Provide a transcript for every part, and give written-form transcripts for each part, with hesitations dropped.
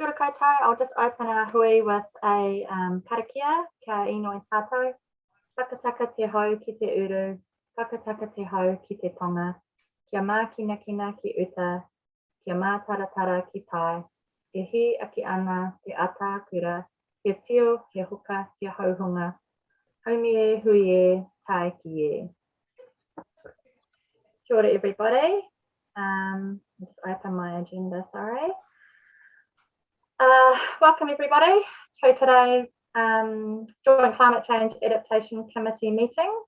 Kia ora koutou. I'll just open our hui with a karakia, kia inoi tātou. Whakataka te hau ki te uru, whakataka te hau ki te tonga, kia mākina ki uta, kia mātaratara ki tai, he hi aki ana te ata kura, he tio, he huka, he hauhunga, haumi e, hui e, tai ki e. Kia ora everybody. I'll just open my agenda, sorry. Welcome everybody to today's Joint Climate Change Adaptation Committee meeting.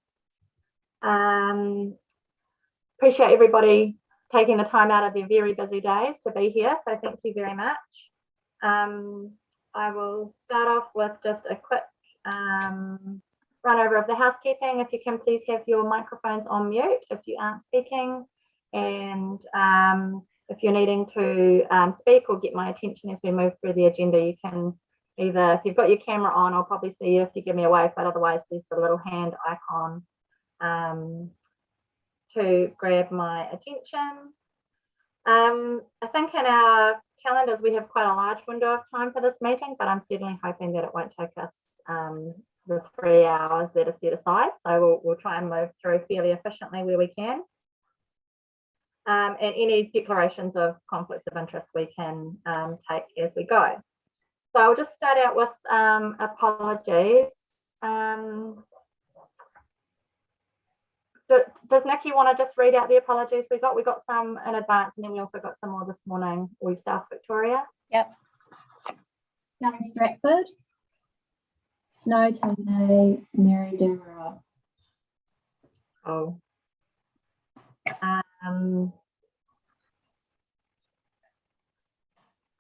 Appreciate everybody taking the time out of their very busy days to be here, so thank you very much. I will start off with just a quick run over of the housekeeping. If you can please have your microphones on mute if you aren't speaking, and if you're needing to speak or get my attention as we move through the agenda, you can either, if you've got your camera on, I'll probably see you if you give me a wave, but otherwise there's the little hand icon to grab my attention. I think in our calendars we have quite a large window of time for this meeting, but I'm certainly hoping that it won't take us the 3 hours that are set aside. So we'll try and move through fairly efficiently where we can. And any declarations of conflicts of interest we can take as we go. So I'll just start out with apologies. Does Nikki want to just read out the apologies we got? We got some in advance and then we also got some more this morning. We South Victoria. Yep. Young Stratford, Snow Tane, Mary Dura. Oh.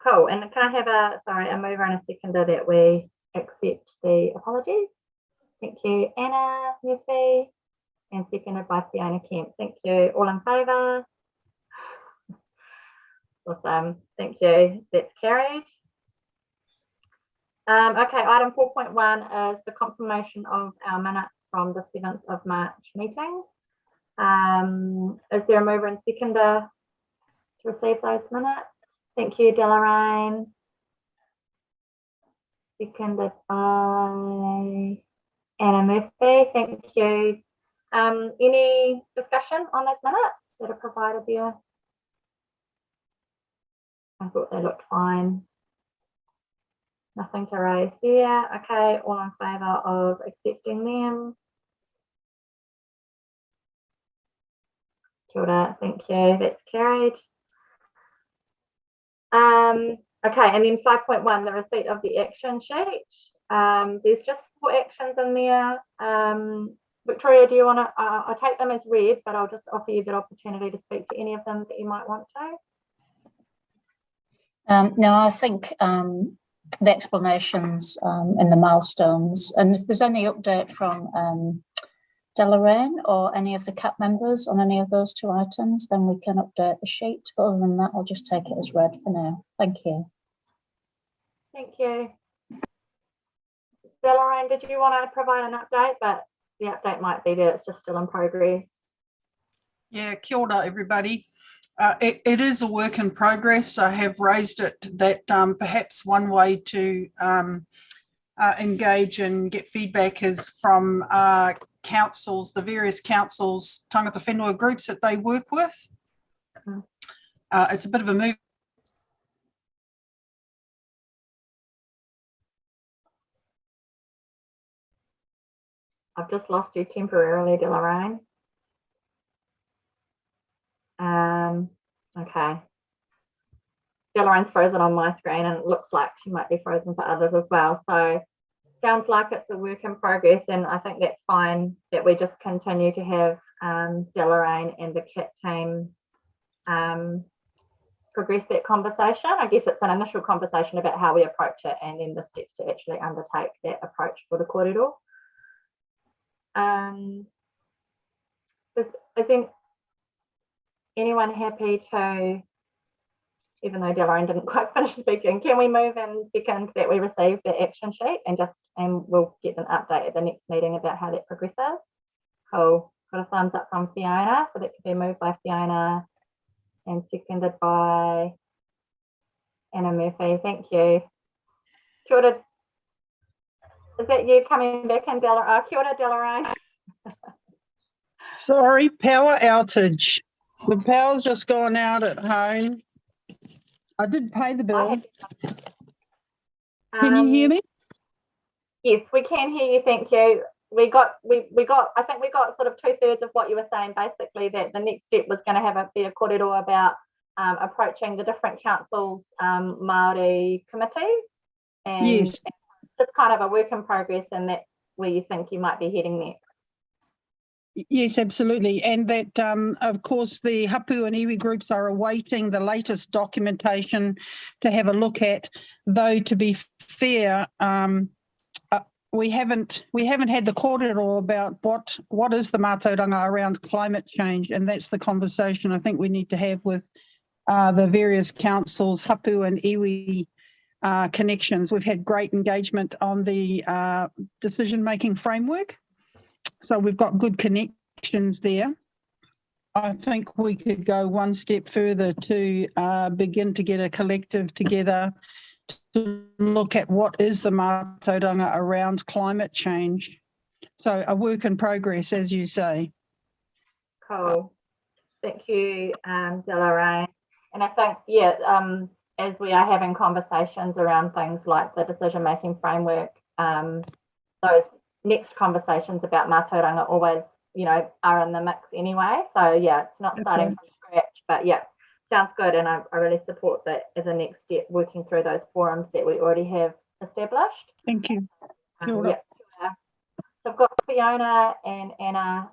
Cool. And can I have a mover and a seconder that we accept the apologies? Thank you, Anna Murphy, and seconded by Fiona Kemp. Thank you. All in favour? Awesome. Thank you. That's carried. Okay, item 4.1 is the confirmation of our minutes from the 7th of March meeting. Is there a mover and seconder to receive those minutes? Thank you, Delarraine. Seconded by Anna Murphy. Thank you. Any discussion on those minutes that are provided there? I thought they looked fine. Nothing to raise there. Okay, all in favour of accepting them? Kia ora, thank you. That's carried. Okay, and then 5.1, the receipt of the action sheet. There's just 4 actions in there. Victoria, do you want to, I'll take them as read, but I'll just offer you the opportunity to speak to any of them that you might want to. No, I think the explanations and the milestones, and if there's any update from Delarraine or any of the CAP members on any of those 2 items, then we can update the sheet. But other than that, I'll just take it as read for now. Thank you. Thank you. Delarraine, did you want to provide an update? But the update might be that it's just still in progress. Yeah, kia ora everybody. It is a work in progress. I have raised it that perhaps one way to engage and get feedback is from councils, the various councils, tangata whenua groups that they work with. It's a bit of a move. I've just lost you temporarily, Delarraine. Okay. Delarraine's frozen on my screen and it looks like she might be frozen for others as well. So sounds like it's a work in progress, and I think that's fine that we just continue to have Delarraine and the KIT team progress that conversation. I guess it's an initial conversation about how we approach it and then the steps to actually undertake that approach for the corridor. Is anyone happy to, even though Delarraine didn't quite finish speaking, can we move in second that we receive the action sheet and we'll get an update at the next meeting about how that progresses? Cool. Got a thumbs up from Fiona, so that could be moved by Fiona and seconded by Anna Murphy, thank you. Kia ora. Is that you coming back in, Kia ora, Delarraine? Sorry, power outage. The power's just gone out at home. I did pay the bill. Can you hear me? Yes, we can hear you, thank you. I think we got sort of 2/3 of what you were saying, basically that the next step was going to be a kōrero about approaching the different councils' Māori committees, and Yes. just kind of a work in progress, and that's where you think you might be heading next. Yes, absolutely. And that, of course, the hapu and iwi groups are awaiting the latest documentation to have a look at. Though, to be fair, we haven't had the kōrero about what is the mātauranga around climate change, and that's the conversation I think we need to have with the various councils, hapu and iwi connections. We've had great engagement on the decision-making framework. So we've got good connections there. I think we could go one step further to begin to get a collective together to look at what is the mātauranga around climate change. So a work in progress, as you say. Cool. Thank you, Delarraine. And I think, as we are having conversations around things like the decision-making framework, those next conversations about mātauranga always, are in the mix anyway. So yeah, it's not starting from scratch, but yeah, sounds good. And I really support that as a next step, working through those forums that we already have established. Thank you. So I've got Fiona and Anna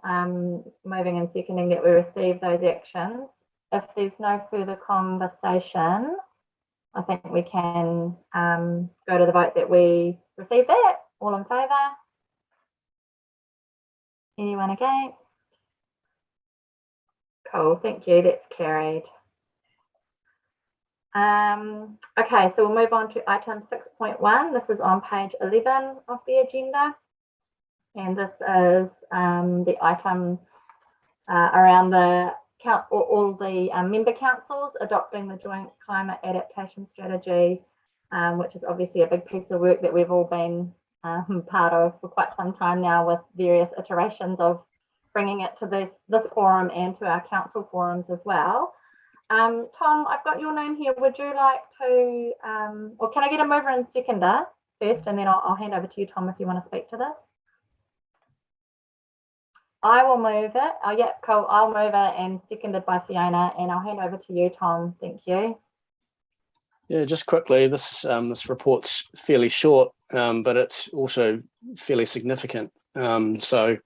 moving and seconding that we receive those actions. If there's no further conversation, I think we can go to the vote that we receive that. All in favour? Anyone against? Cool, thank you, that's carried. Okay, so we'll move on to item 6.1. This is on page 11 of the agenda. And this is the item around all the member councils adopting the joint climate adaptation strategy, which is obviously a big piece of work that we've all been part of for quite some time now, with various iterations of bringing it to this forum and to our council forums as well. Tom, I've got your name here. Would you like to, or can I get a mover and seconder first, and then I'll hand over to you, Tom, if you want to speak to this. I will move it. Oh, yeah, cool. I'll move it, and seconded by Fiona, and I'll hand over to you, Tom. Thank you. Yeah, just quickly, this report's fairly short, but it's also fairly significant. So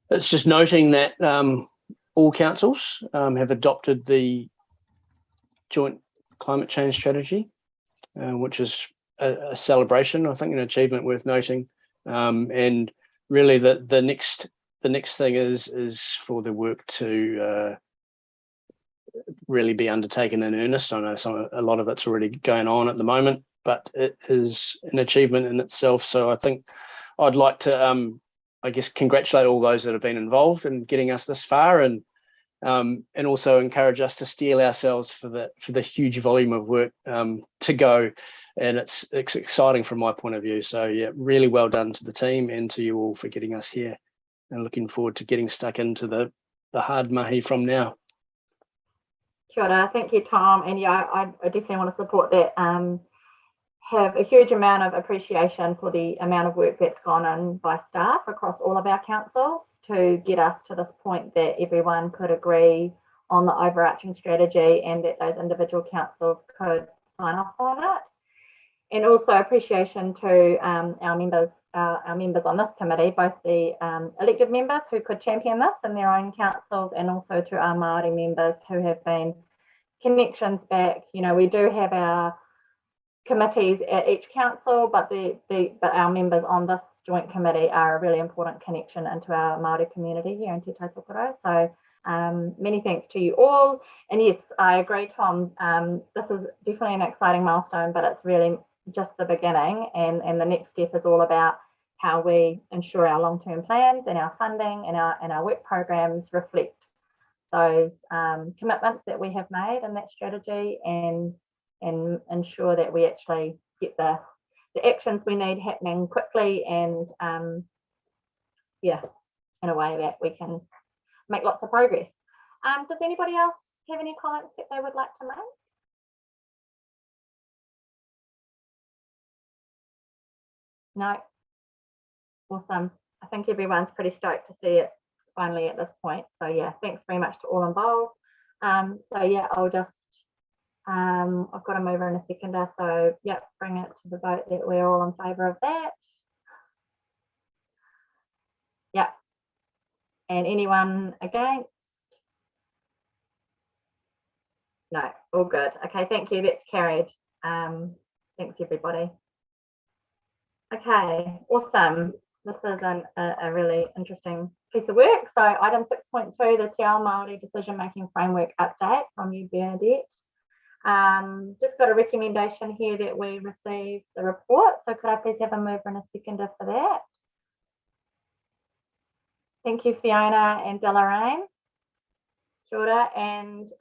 it's just noting that all councils have adopted the joint climate change strategy, which is a celebration, I think, an achievement worth noting. And really, the next thing is for the work to really be undertaken in earnest. I know a lot of it's already going on at the moment, but it is an achievement in itself. So I think I'd like to, I guess, congratulate all those that have been involved in getting us this far, and also encourage us to steel ourselves for the huge volume of work to go. And it's exciting from my point of view. So yeah, really well done to the team and to you all for getting us here, and looking forward to getting stuck into the hard mahi from now. Kia ora. Thank you, Tom. And yeah, I definitely want to support that. Have a huge amount of appreciation for the amount of work that's gone on by staff across all of our councils to get us to this point that everyone could agree on the overarching strategy, and that those individual councils could sign off on it. And also appreciation to our members on this committee, both the elected members who could champion this in their own councils, and also to our Māori members who have been connections back. We do have our committees at each council, but our members on this joint committee are a really important connection into our Māori community here in Te Tautokoro. So many thanks to you all. And yes, I agree, Tom, this is definitely an exciting milestone, but it's really just the beginning, and the next step is all about how we ensure our long-term plans and our funding and our work programs reflect those commitments that we have made in that strategy, and and ensure that we actually get the actions we need happening quickly and yeah, in a way that we can make lots of progress. Does anybody else have any comments that they would like to make? No. Awesome. I think everyone's pretty stoked to see it finally at this point. So yeah, thanks very much to all involved. So yeah, I'll just I've got a mover and a seconder, so yeah, bring it to the vote that we're all in favour of that. Yeah. And anyone against? No, all good. Okay, thank you. That's carried. Thanks everybody. Okay, awesome. This is a really interesting piece of work. So item 6.2, the Te Ao Māori Decision Making Framework Update from you, Bernadette. Just got a recommendation here that we receive the report. So could I please have a mover and a seconder for that? Thank you, Fiona and Deloraine. Kia ora. And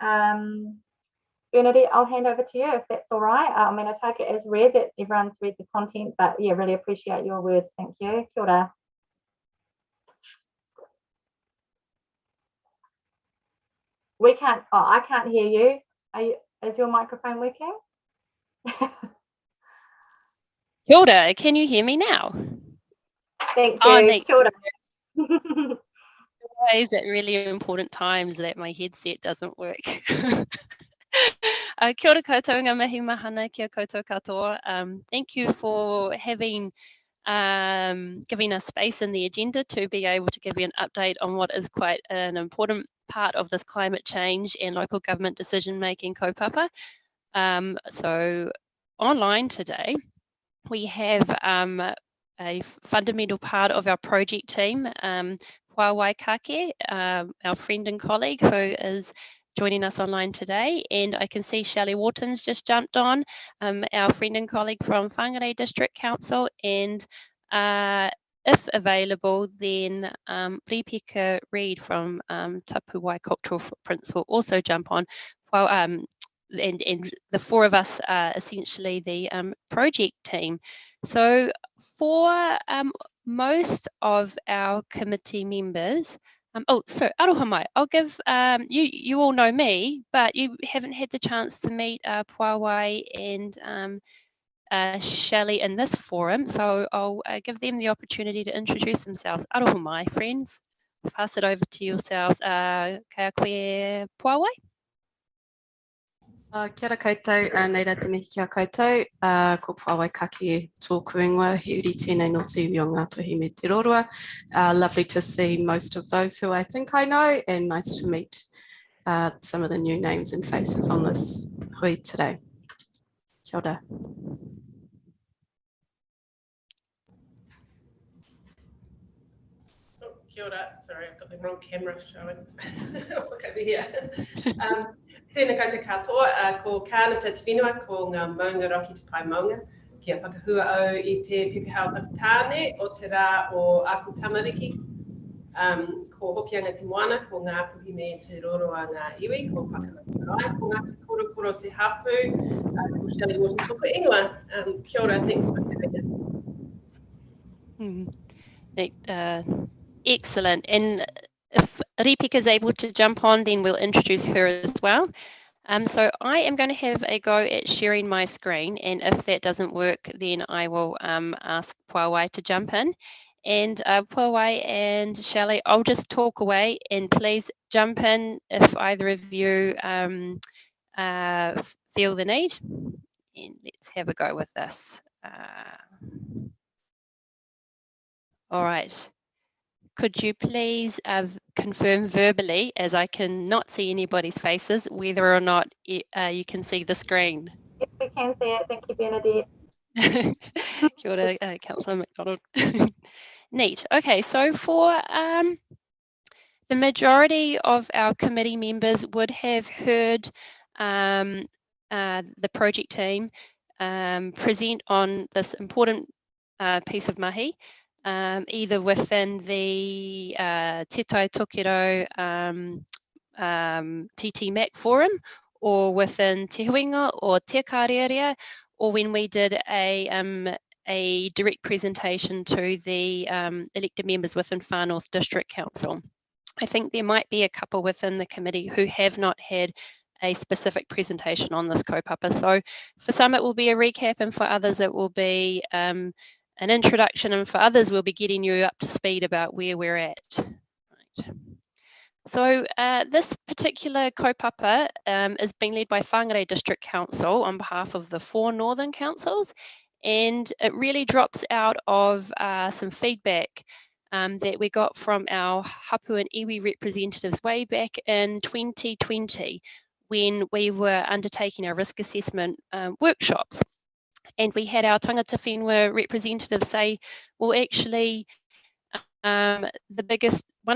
Bernadette, I'll hand over to you if that's all right. I mean, I take it as read that everyone's read the content, but yeah, really appreciate your words. Thank you. Kia ora. We can't, oh, I can't hear you. Is your microphone working? Kia ora, can you hear me now? Thank you. Oh, neat. Kia ora. Always at really important times that my headset doesn't work. Kia ora koutou, ngā mihi mahana kia koutou katoa. Thank you for having giving us space in the agenda to be able to give you an update on what is quite an important part of this climate change and local government decision making kaupapa. So online today we have a fundamental part of our project team, Whawai Kake, our friend and colleague who is joining us online today, and I can see Shelley Wharton's just jumped on, our friend and colleague from Whangarei District Council, and if available, then Ripika Reid from Tapuwai Cultural Footprints will also jump on. Well, and the four of us are essentially the project team. So for most of our committee members, aroha mai, I'll give, you all know me, but you haven't had the chance to meet Puawai and Shelley in this forum, so I'll give them the opportunity to introduce themselves. Aroha mai, friends. I'll pass it over to yourselves. Kia koe Puawai? Kia ora koutou, nei rā te mihi kia koutou, ko Puawai Kake tōku ingoa, he uri tēnei no te iwi o ngā puhi me te rorua. Lovely to see most of those who I think I know, and nice to meet some of the new names and faces on this hui today. Kia ora. Kia ora, sorry, I've got the wrong camera showing. Look over here. Tēnā koutou katoa, ko kāna te whenua, ko ngā maunga roki te pai maunga, kia whakahua au I te pepehau takutāne o te rā o Aku Tamariki. Ko hokianga te moana, ko ngā puhi me te roroa ngā iwi, ko whakamarai, ko ngā te korokoro te hapu, ko Shelley Wharton tōku ingoa. Kia ora, thanks for having us. Excellent. And if Ripika is able to jump on, then we'll introduce her as well. So I am going to have a go at sharing my screen, and if that doesn't work, then I will ask Puawai to jump in. And Puawai and Shelley, I'll just talk away, and please jump in if either of you feel the need. And let's have a go with this. All right. Could you please confirm verbally, as I cannot see anybody's faces, whether or not you can see the screen? Yes, we can see it. Thank you, Bernadette. Kia ora, Councillor McDonald. Neat. Okay, so for the majority of our committee members would have heard the project team present on this important piece of mahi. Either within the Te Tai Tokiro TT Mac forum or within Te Huinga or Te Kārearea, or when we did a direct presentation to the elected members within Far North District Council. I think there might be a couple within the committee who have not had a specific presentation on this kaupapa. So for some it will be a recap, and for others it will be an introduction, and for others we'll be getting you up to speed about where we're at. Right. So this particular kaupapa is being led by Whangarei District Council on behalf of the 4 Northern Councils, and it really drops out of some feedback that we got from our hapu and iwi representatives way back in 2020 when we were undertaking our risk assessment workshops. And we had our tangata whenua representatives say, well, actually, one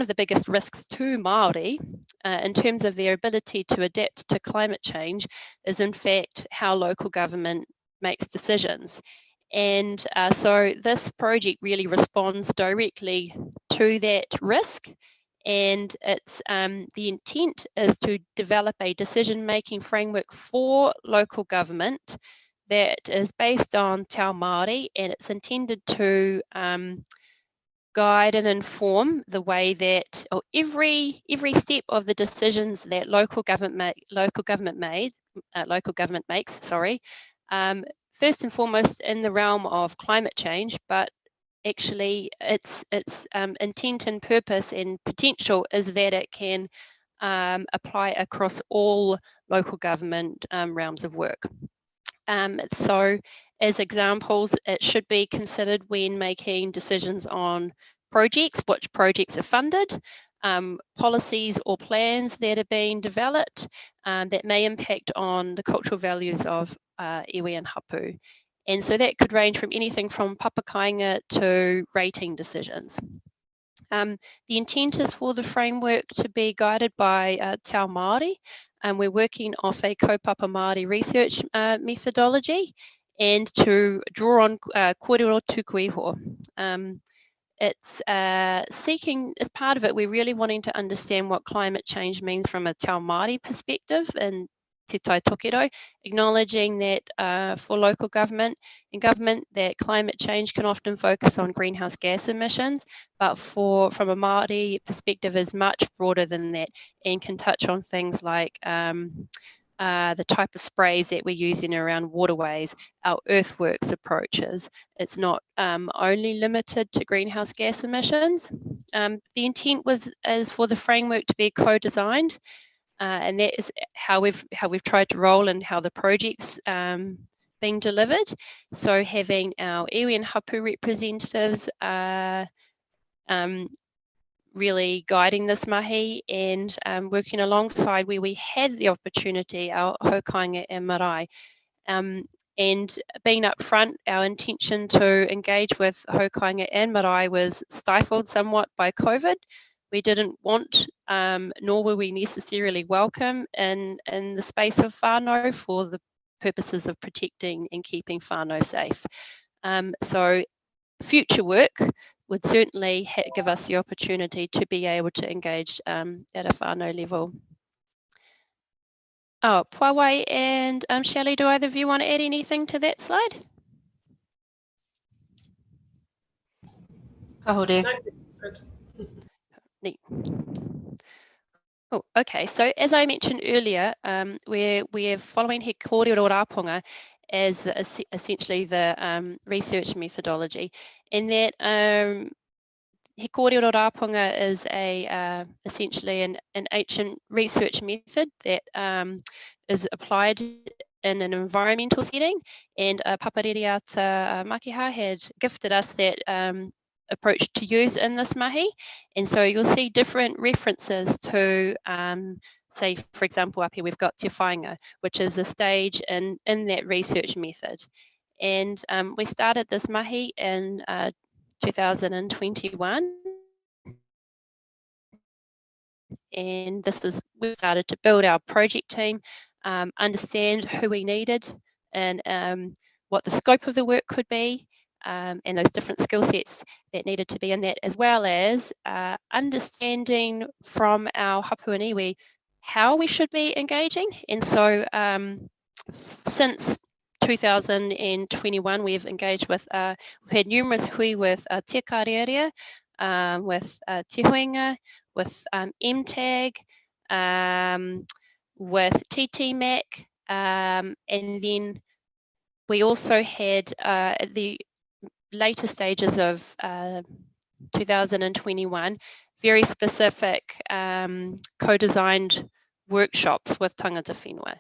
of the biggest risks to Māori in terms of their ability to adapt to climate change is in fact how local government makes decisions. And so this project really responds directly to that risk. And it's the intent is to develop a decision-making framework for local government that is based on Te Ao Māori, and it's intended to guide and inform the way that every step of the decisions that local government makes. First and foremost in the realm of climate change, but actually its intent and purpose and potential is that it can apply across all local government realms of work. So as examples, it should be considered when making decisions on projects, which projects are funded, policies or plans that are being developed that may impact on the cultural values of iwi and hapu. And so that could range from anything from papakainga to rating decisions. The intent is for the framework to be guided by Te Ao Māori, and we're working off a kaupapa Māori research methodology and to draw on kōrero tuku iho. It's seeking, as part of it, we're really wanting to understand what climate change means from a Te Ao Māori perspective and te tai tokerau, acknowledging that for local government that climate change can often focus on greenhouse gas emissions, but from a Māori perspective is much broader than that and can touch on things like the type of sprays that we're using around waterways, our earthworks approaches. It's not only limited to greenhouse gas emissions. The intent is for the framework to be co-designed, and that is how we've tried to roll and how the project's being delivered. So having our iwi and hapu representatives really guiding this mahi and working alongside where we had the opportunity, our haukainga and marae. And being upfront, our intention to engage with haukainga and marae was stifled somewhat by COVID. We didn't want, nor were we necessarily welcome in the space of whānau for the purposes of protecting and keeping whānau safe. So future work would certainly give us the opportunity to be able to engage at a whānau level. Oh, Puawai and Shelley, do either of you want to add anything to that slide? Ka hore. Neat. Oh, okay, so as I mentioned earlier, we're following he kōrero rāponga as essentially the research methodology, and that he kōrero rāponga is essentially an ancient research method that is applied in an environmental setting, and Papaririata Makiha had gifted us that approach to use in this mahi. And so you'll see different references to, say, for example, up here we've got Te Whainga, which is a stage in that research method. And we started this mahi in 2021. And this is, we started to build our project team, understand who we needed and what the scope of the work could be, and those different skill sets that needed to be in that, as well as understanding from our hapu and iwi how we should be engaging. And so since 2021, we've engaged with, we've had numerous hui with Te Karearea, with Te Huinga, with MTAG, with TTMAC, and then we also had at the later stages of 2021, very specific co-designed workshops with tangata whenua.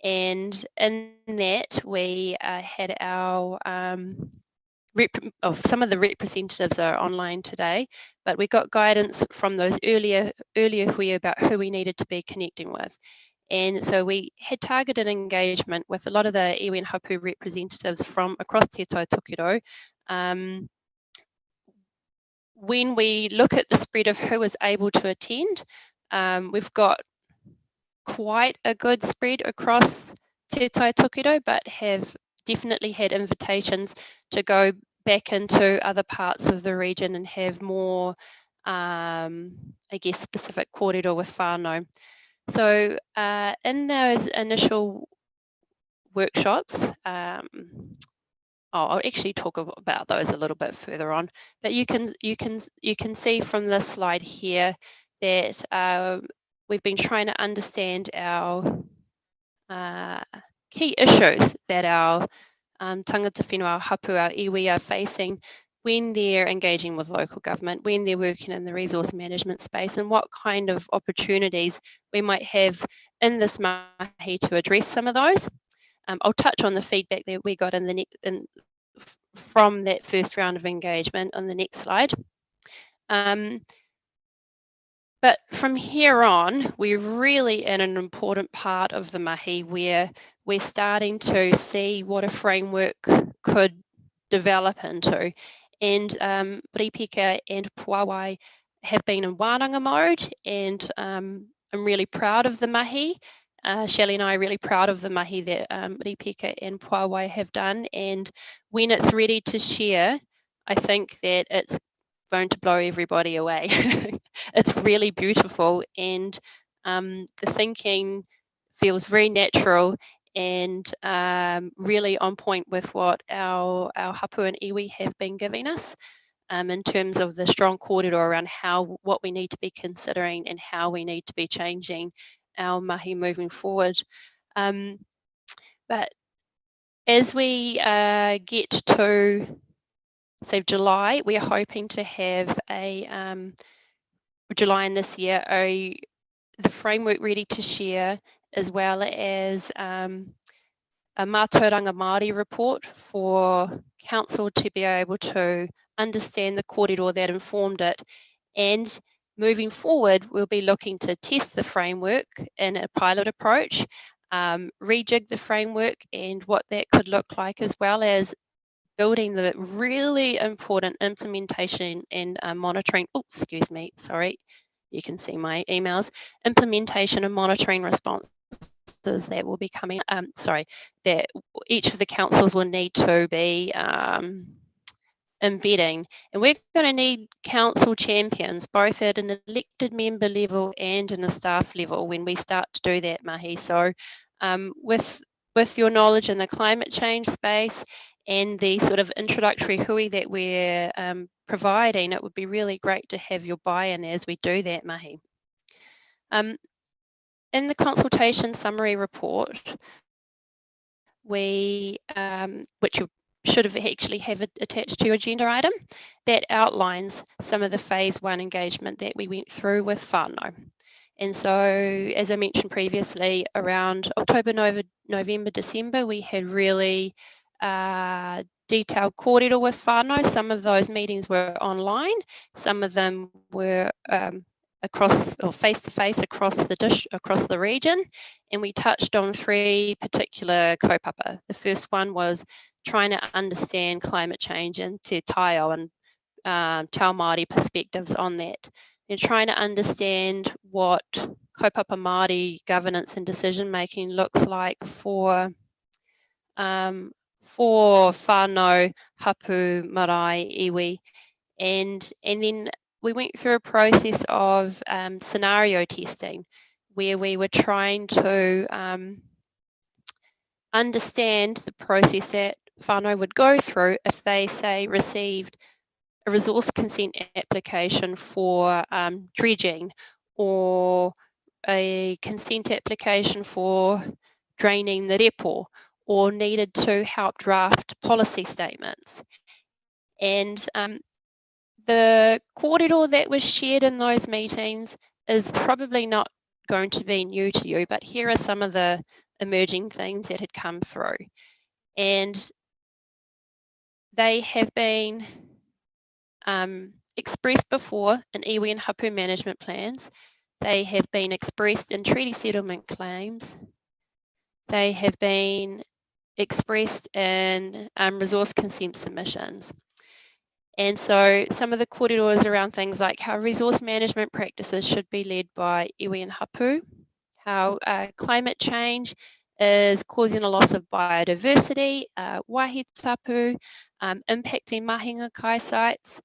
And in that, we had our, some of the representatives are online today, but we got guidance from those earlier hui about who we needed to be connecting with. And so we had targeted engagement with a lot of the iwi and hapu representatives from across Te Tai Tokerau. When we look at the spread of who was able to attend, we've got quite a good spread across Te Tai Tokerau, but have definitely had invitations to go back into other parts of the region and have more, I guess, specific kōrero with whānau. So in those initial workshops, I'll actually talk about those a little bit further on. But you can see from this slide here that we've been trying to understand our key issues that our tangata whenua, our hapu, our iwi are facing when they're engaging with local government, when they're working in the resource management space, and what kind of opportunities we might have in this mahi to address some of those. I'll touch on the feedback that we got from that first round of engagement on the next slide. But from here on, we're really in an important part of the mahi where we're starting to see what a framework could develop into. And Ripika and Puawai have been in wānanga mode, and I'm really proud of the mahi. Shelley and I are really proud of the mahi that Ripika and Puawai have done. And when it's ready to share, I think that it's going to blow everybody away. It's really beautiful, and the thinking feels very natural and really on point with what our hapu and iwi have been giving us in terms of the strong kōrero around what we need to be considering and how we need to be changing our mahi moving forward. But as we get to, say, July, we're hoping to have July in this year, the framework ready to share, as well as a Mātauranga Māori report for council to be able to understand the kōrero that informed it. And moving forward, we'll be looking to test the framework in a pilot approach, rejig the framework and what that could look like, as well as building the really important implementation and monitoring, excuse me, sorry, you can see my emails, implementation and monitoring responses that will be coming, that each of the councils will need to be embedding. And we're going to need council champions, both at an elected member level and in a staff level when we start to do that, mahi. So with your knowledge in the climate change space and the sort of introductory hui that we're providing, it would be really great to have your buy-in as we do that, mahi. In the consultation summary report, we, which you should have actually have attached to your agenda item, that outlines some of the phase 1 engagement that we went through with whānau. And so, as I mentioned previously, around October, November, December, we had really detailed kōrero with whānau. Some of those meetings were online, some of them were across or face-to-face across the region, and we touched on 3 particular kaupapa. The first one was trying to understand climate change and te taio and Tau Māori perspectives on that. And trying to understand what kaupapa Māori governance and decision making looks like for whānau, hapu, marae, iwi, and then we went through a process of scenario testing, where we were trying to understand the process that whānau would go through if they, say, received a resource consent application for dredging, or a consent application for draining the repo, or needed to help draft policy statements. And the kōrero that was shared in those meetings is probably not going to be new to you, but here are some of the emerging themes that had come through. And they have been expressed before in iwi and hapu management plans. They have been expressed in treaty settlement claims. They have been expressed in resource consent submissions. And so some of the kōrero is around things like how resource management practices should be led by iwi and hapu, how climate change is causing a loss of biodiversity, wāhi tapu, impacting mahinga kai sites,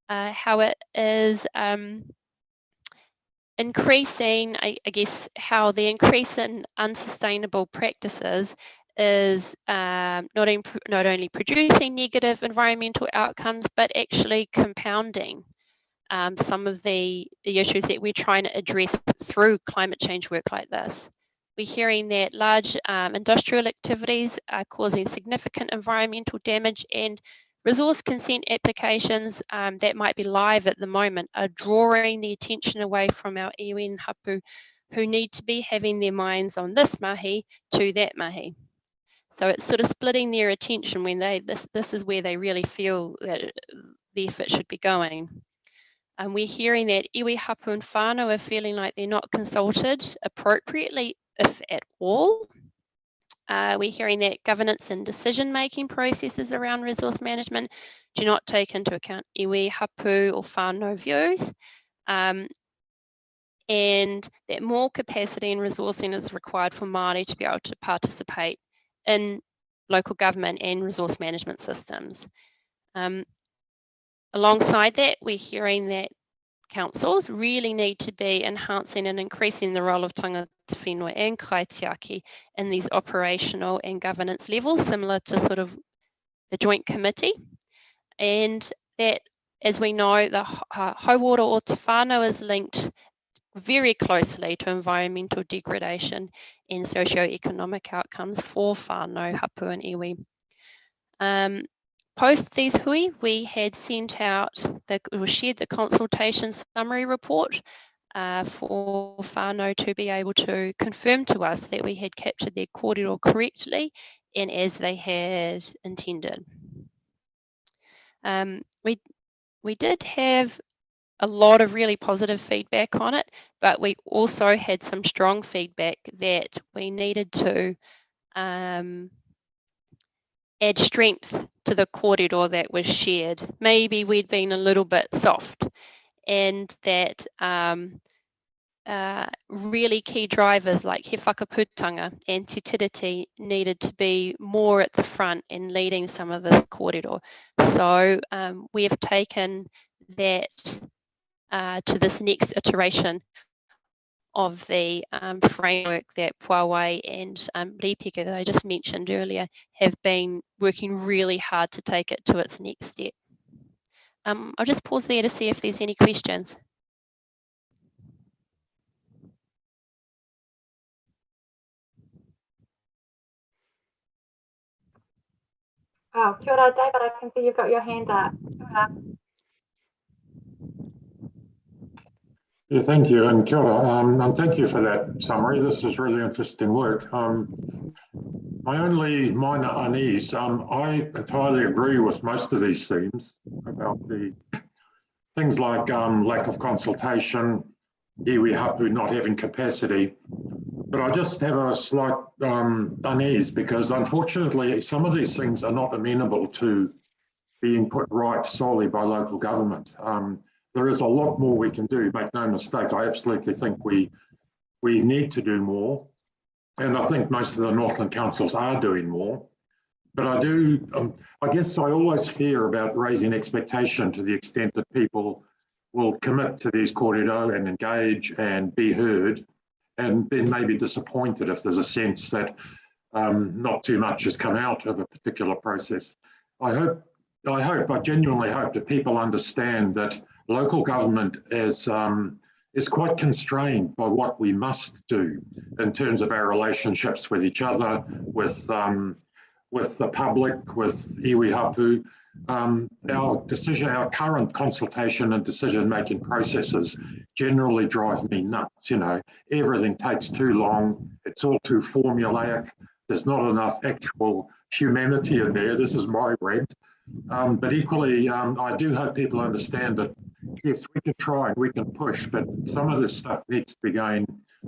how it is increasing, I guess, how the increase in unsustainable practices is not only producing negative environmental outcomes, but actually compounding some of the issues that we're trying to address through climate change work like this. We're hearing that large industrial activities are causing significant environmental damage, and resource consent applications that might be live at the moment are drawing the attention away from our iwi and hapu, who need to be having their minds on this mahi to that mahi. So it's sort of splitting their attention when this is where they really feel that the effort should be going. And we're hearing that iwi, hapu and whānau are feeling like they're not consulted appropriately, if at all. We're hearing that governance and decision-making processes around resource management do not take into account iwi, hapu or whānau views. And that more capacity and resourcing is required for Māori to be able to participate in local government and resource management systems. Alongside that, we're hearing that councils really need to be enhancing and increasing the role of tangata whenua and kaitiaki in these operational and governance levels, similar to sort of the joint committee. And that, as we know, the hauora o te whānau is linked very closely to environmental degradation and socio-economic outcomes for whānau, hapu and iwi. Post these hui, we had sent out, or shared the consultation summary report for whānau to be able to confirm to us that we had captured their kōrero correctly and as they had intended. We did have a lot of really positive feedback on it, but we also had some strong feedback that we needed to add strength to the kōrero that was shared. Maybe we'd been a little bit soft, and that really key drivers like he whakaputanga and te tiriti needed to be more at the front in leading some of this kōrero. So we have taken that to this next iteration of the framework that Puawai and Ripeka that I just mentioned earlier have been working really hard to take it to its next step. I'll just pause there to see if there's any questions. Oh, kia ora, David, I can see you've got your hand up. Kia ora. Yeah, thank you, and kia ora, and thank you for that summary. This is really interesting work. My only minor unease, I entirely agree with most of these themes about the things like lack of consultation, iwi hapu not having capacity, but I just have a slight unease because unfortunately some of these things are not amenable to being put right solely by local government. There is a lot more we can do, make no mistake. I absolutely think we need to do more. And I think most of the Northland councils are doing more. But I do, I guess I always fear about raising expectation to the extent that people will commit to these kōrero and engage and be heard. and then maybe disappointed if there's a sense that not too much has come out of a particular process. I genuinely hope that people understand that local government is quite constrained by what we must do in terms of our relationships with each other, with the public, with iwi hapu. Our current consultation and decision-making processes generally drive me nuts. You know, everything takes too long. It's all too formulaic. There's not enough actual humanity in there. This is my rant. But equally, I do hope people understand that, yes, we can try and we can push, but some of this stuff needs to be going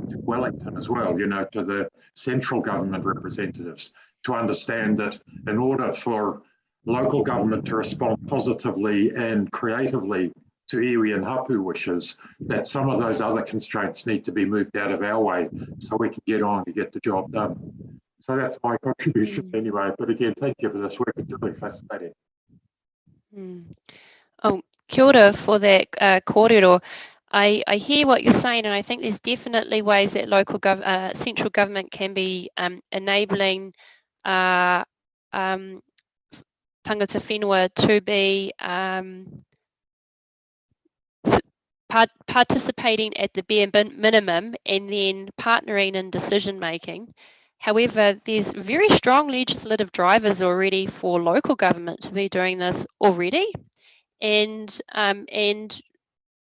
to Wellington as well, you know, to the central government representatives, to understand that in order for local government to respond positively and creatively to iwi and hapu wishes, that some of those other constraints need to be moved out of our way so we can get on to get the job done. So that's my contribution anyway. But again, thank you for this work. It's really fascinating. Oh, kia ora for that kōrero. I hear what you're saying, and I think there's definitely ways that central government can be enabling tangata whenua to be participating at the bare minimum and then partnering in decision making. However, there's very strong legislative drivers already for local government to be doing this already, and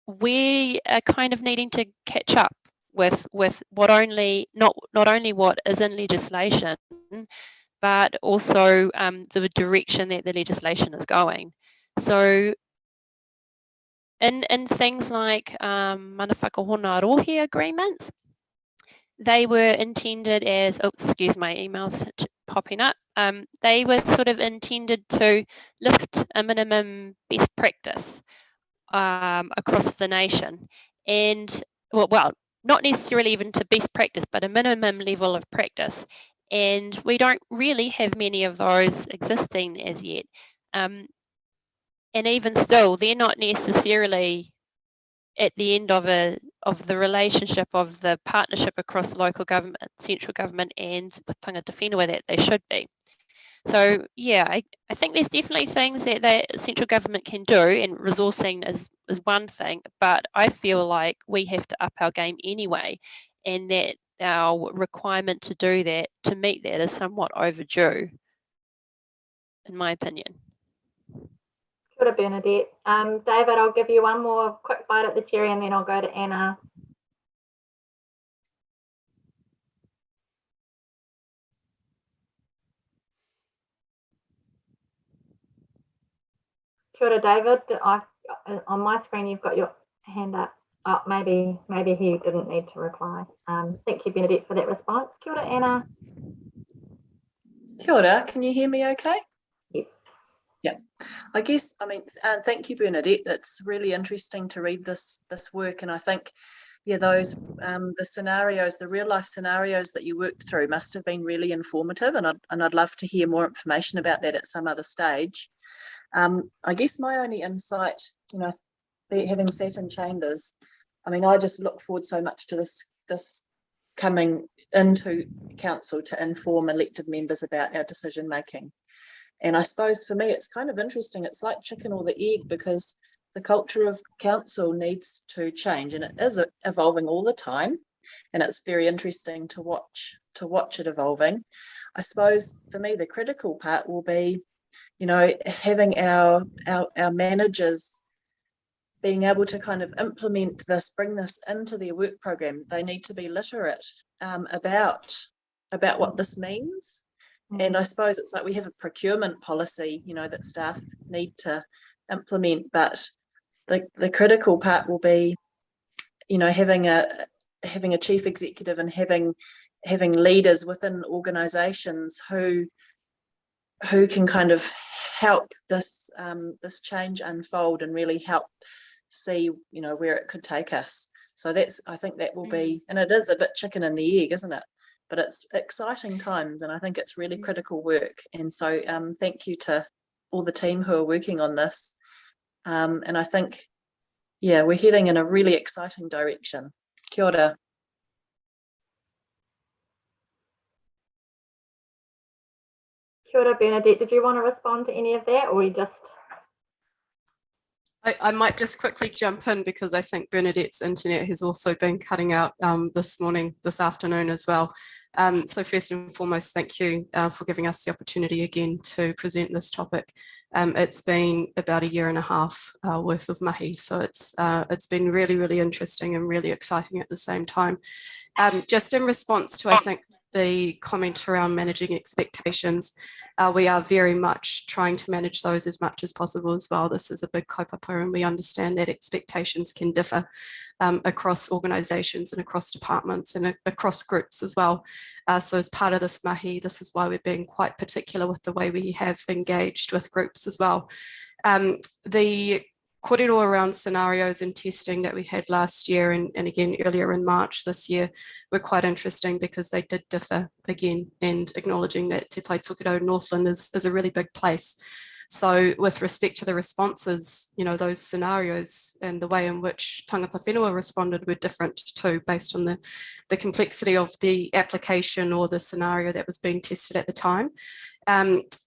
we are kind of needing to catch up with not only what is in legislation, but also the direction that the legislation is going. So in things like mana whakahona rohe agreements, they were intended as, oh, excuse my emails popping up, they were sort of intended to lift a minimum best practice across the nation. And well, not necessarily even to best practice, but a minimum level of practice. And we don't really have many of those existing as yet. And even still, they're not necessarily at the end of the relationship of the partnership across local government, central government, and with tangata whenua that they should be. So yeah, I think there's definitely things that the central government can do, and resourcing is one thing, but I feel like we have to up our game anyway, and that our requirement to do that, to meet that, is somewhat overdue, in my opinion. Kia ora, Bernadette. David, I'll give you one more quick bite at the cherry and then I'll go to Anna. Kia ora, David. On my screen, you've got your hand up. Oh, maybe he didn't need to reply. Thank you, Bernadette, for that response. Kia ora, Anna. Kia ora, can you hear me okay? Yes. Yeah, I guess, I mean, thank you, Bernadette. It's really interesting to read this work, and I think, yeah, those the scenarios, the real life scenarios that you worked through must have been really informative, and I'd love to hear more information about that at some other stage. I guess my only insight, you know, having sat in chambers, I mean, I just look forward so much to this coming into council to inform elected members about our decision making. And I suppose for me, it's kind of interesting. It's like chicken or the egg, because the culture of council needs to change, and it is evolving all the time. And it's very interesting to watch it evolving. I suppose for me, the critical part will be, you know, having our managers being able to kind of implement this, bring this into their work program. They need to be literate about what this means. And I suppose it's like we have a procurement policy, you know, that staff need to implement, but the critical part will be, you know, having a chief executive and having leaders within organisations who can kind of help this change unfold and really help see, you know, where it could take us. So I think that will be, and it is a bit chicken and the egg, isn't it? But it's exciting times, and I think it's really critical work. And so thank you to all the team who are working on this. And I think, yeah, we're heading in a really exciting direction. Kia ora. Kia ora, Bernadette. Did you want to respond to any of that, or we just? I might just quickly jump in because I think Bernadette's internet has also been cutting out this afternoon as well. So first and foremost, thank you for giving us the opportunity again to present this topic. It's been about 1.5 years worth of mihi, so it's been really, really interesting and really exciting at the same time. Just in response to, I think, the comment around managing expectations, we are very much trying to manage those as much as possible as well. This is a big kaupapa, and we understand that expectations can differ across organisations and across departments and across groups as well. So as part of this mihi, this is why we're being quite particular with the way we have engaged with groups as well. The kōrero around scenarios and testing that we had last year and again earlier in March this year were quite interesting because they did differ again, and acknowledging that Te Tai Tokerau Northland is a really big place. So with respect to the responses, you know, those scenarios and the way in which tangata whenua responded were different too, based on the complexity of the application or the scenario that was being tested at the time.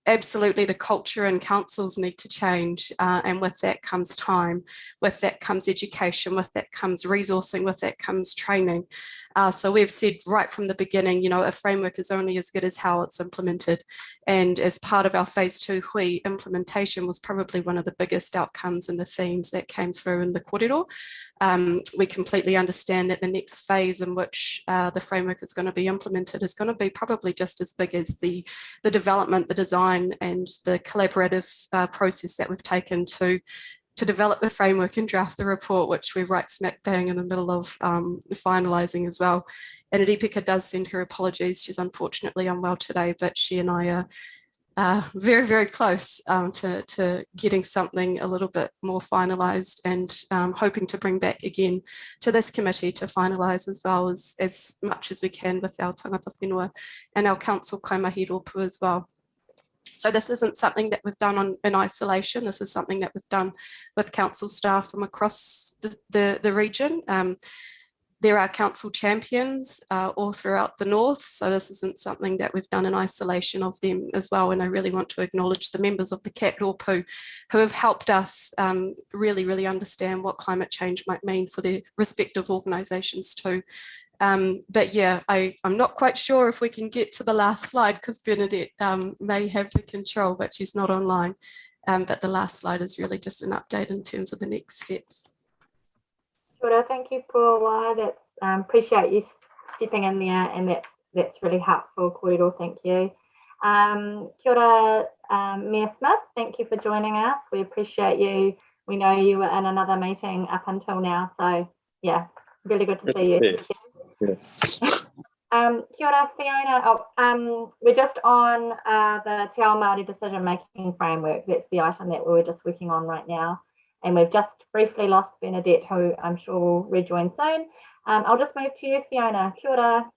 Absolutely, the culture and councils need to change, and with that comes time, with that comes education, with that comes resourcing, with that comes training. So we've said right from the beginning, you know, a framework is only as good as how it's implemented. And as part of our phase 2 hui, implementation was probably one of the biggest outcomes and the themes that came through in the kōrero. We completely understand that the next phase in which the framework is going to be implemented is going to be probably just as big as the development, the design and the collaborative process that we've taken to develop the framework and draft the report, which we're right smack bang in the middle of finalising as well. And Adipika does send her apologies. She's unfortunately unwell today, but she and I are very, very close to getting something a little bit more finalised, and hoping to bring back again to this committee to finalise as well as much as we can with our tangata whenua and our council kaimahi rōpū as well. So this isn't something that we've done in isolation. This is something that we've done with council staff from across the region. There are council champions all throughout the north, so this isn't something that we've done in isolation of them as well. And I really want to acknowledge the members of the CAT rōpū who have helped us really, really understand what climate change might mean for their respective organisations too. But yeah, I'm not quite sure if we can get to the last slide because Bernadette may have the control, but she's not online. But the last slide is really just an update in terms of the next steps. Kia ora, thank you, Paul. That's appreciate you stepping in there, and that's really helpful, kōrero, thank you. Kia ora, Mayor Smith, thank you for joining us. We appreciate you. We know you were in another meeting up until now, so yeah, really good to see you. Kia ora, Fiona. We're just on the Te Ao Māori decision-making framework. That's the item that we're just working on right now. And we've just briefly lost Bernadette, who I'm sure will rejoin soon. I'll just move to you, Fiona. Kia ora.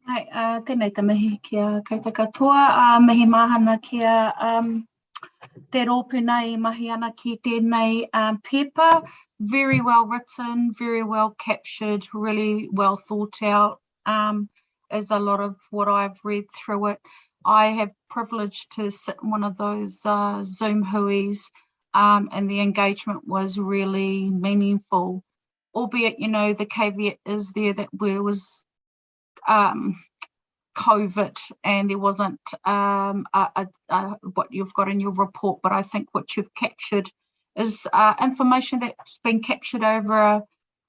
Hai, tēnei te mihi kia koutou katoa, mihi mahana kia te rōpū nei mahi ana ki tēnei paper. Very well written, very well captured, really well thought out, as a lot of what I've read through it. I have privilege to sit in one of those Zoom huis, and the engagement was really meaningful, albeit, you know, the caveat is there that there was COVID and there wasn't what you've got in your report, but I think what you've captured is information that's been captured over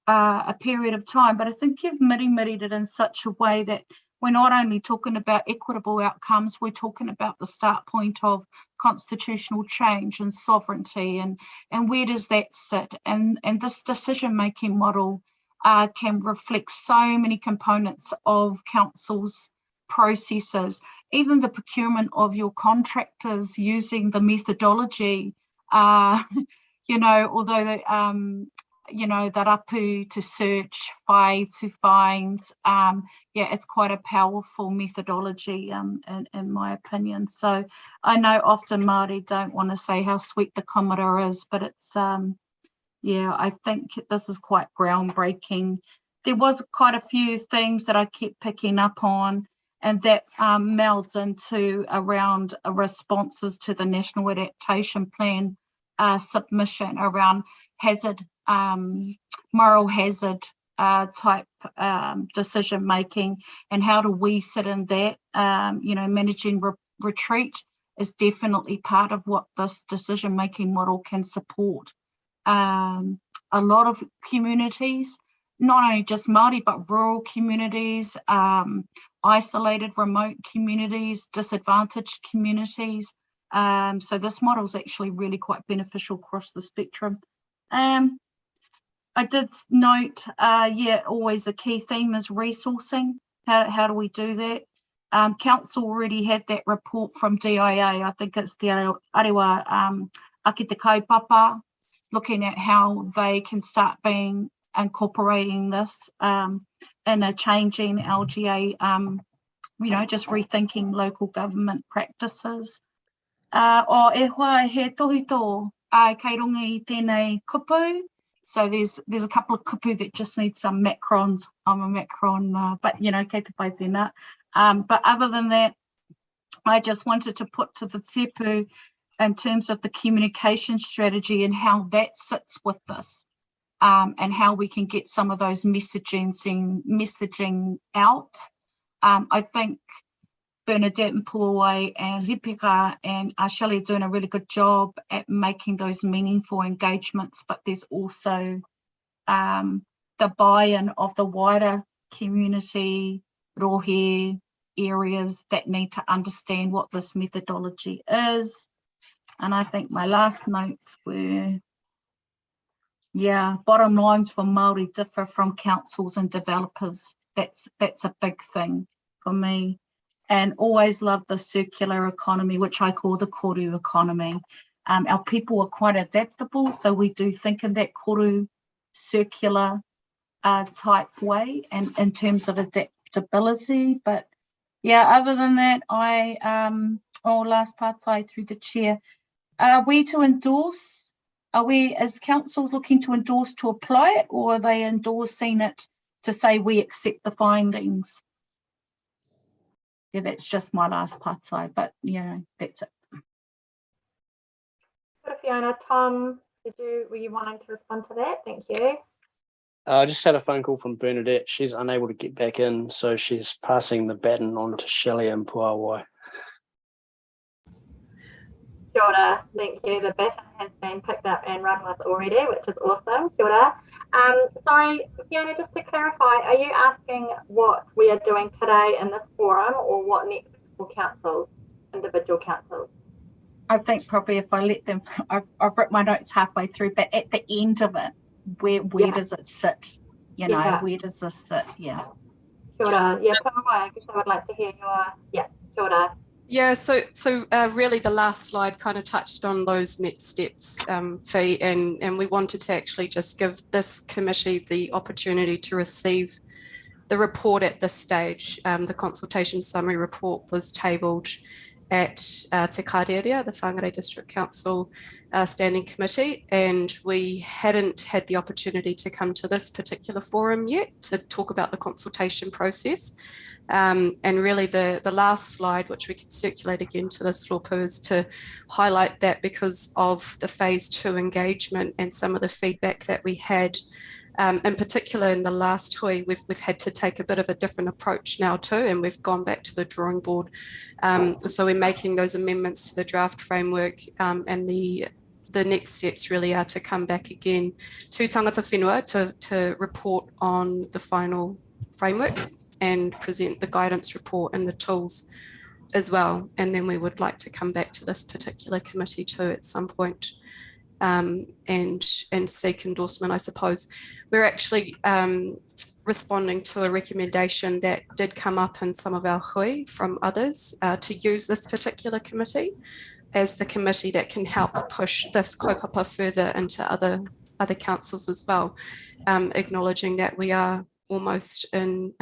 a period of time. But I think you've miri-miri'd it in such a way that we're not only talking about equitable outcomes, we're talking about the start point of constitutional change and sovereignty, and where does that sit? And this decision-making model can reflect so many components of council's processes, even the procurement of your contractors using the methodology. You know, although you know, the rapu to search, whai to find, yeah, it's quite a powerful methodology in my opinion. So I know often Māori don't want to say how sweet the komara is, but it's yeah, I think this is quite groundbreaking. There was quite a few themes that I kept picking up on, and that melds into around responses to the National Adaptation Plan submission around hazard, moral hazard type decision making, and how do we sit in that. Managing retreat is definitely part of what this decision making model can support. A lot of communities, not only just Māori, but rural communities, isolated remote communities, disadvantaged communities. So this model is actually really quite beneficial across the spectrum. I did note, always a key theme is resourcing. How do we do that? Council already had that report from DIA. I think it's the Arewa Ake Te Kaupapa, looking at how they can start incorporating this in a changing LGA, just rethinking local government practices. E hoa he tohito kei runga I tēnei kupu. So there's a couple of kupu that just need some macrons. I'm a macron, but kei te pai tēnā. But other than that, I just wanted to put to the tepu in terms of the communication strategy and how that sits with this, and how we can get some of those messaging out. I think Bernadette and Puawai and Hipika and Shelley are doing a really good job at making those meaningful engagements, but there's also the buy-in of the wider community, rohe areas that need to understand what this methodology is. And I think my last notes were, bottom lines for Māori differ from councils and developers. That's a big thing for me. And always love the circular economy, which I call the koru economy. Our people are quite adaptable, so we do think in that koru circular type way, and in terms of adaptability. But other than that, last part through the chair, are we as councils looking to endorse to apply it, or are they endorsing it to say we accept the findings? That's just my last part, but that's it. Fiona, Tom, were you wanting to respond to that? Thank you. I just had a phone call from Bernadette. She's unable to get back in, so she's passing the baton on to Shelley and Puawai. Kia ora, thank you. The baton has been picked up and run with already, which is awesome. Kia ora. Sorry, Fiona, just to clarify, are you asking what we are doing today in this forum, or what next for councils, individual councils? I think probably if I let them, I've written my notes halfway through, but at the end of it, where does it sit? Where does this sit? Yeah. Kia ora. Puawai, I guess I would like to hear your, kia ora. Yeah, so really the last slide kind of touched on those next steps, Fee, and we wanted to actually just give this committee the opportunity to receive the report at this stage. The consultation summary report was tabled at Te Kāreria, the Whangarei District Council Standing Committee, and we hadn't had the opportunity to come to this particular forum yet to talk about the consultation process. And really the last slide, which we can circulate again to this Ropu, is to highlight that because of the phase 2 engagement and some of the feedback that we had, in particular in the last hui, we've had to take a bit of a different approach now too, and we've gone back to the drawing board. So we're making those amendments to the draft framework, and the next steps really are to come back again to tangata whenua to report on the final framework and present the guidance report and the tools as well. And then we would like to come back to this particular committee too at some point, and seek endorsement, I suppose. We're actually responding to a recommendation that did come up in some of our hui from others, to use this particular committee as the committee that can help push this kaupapa further into other councils as well, acknowledging that we are almost in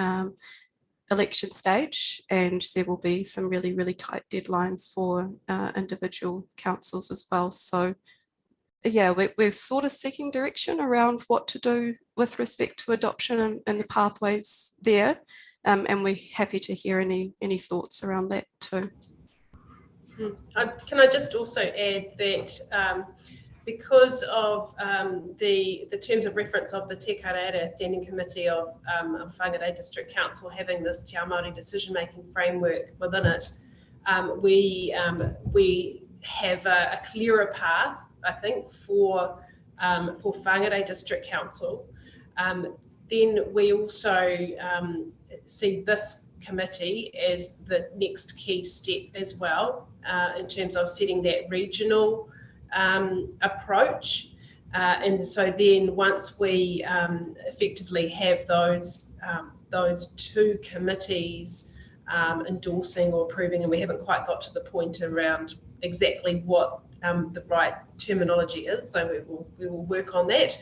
election stage, and there will be some really, really tight deadlines for individual councils as well. So yeah, we're sort of seeking direction around what to do with respect to adoption and the pathways there. And we're happy to hear any thoughts around that too. Can I just also add that because of the terms of reference of the Te Kareare Standing Committee of Whangarei District Council having this Te Ao Māori decision-making framework within it, we have a clearer path, I think, for Whangarei District Council. Then we also see this committee as the next key step as well, in terms of setting that regional approach. And so then once we effectively have those two committees endorsing or approving, and we haven't quite got to the point around exactly what the right terminology is, so we will work on that.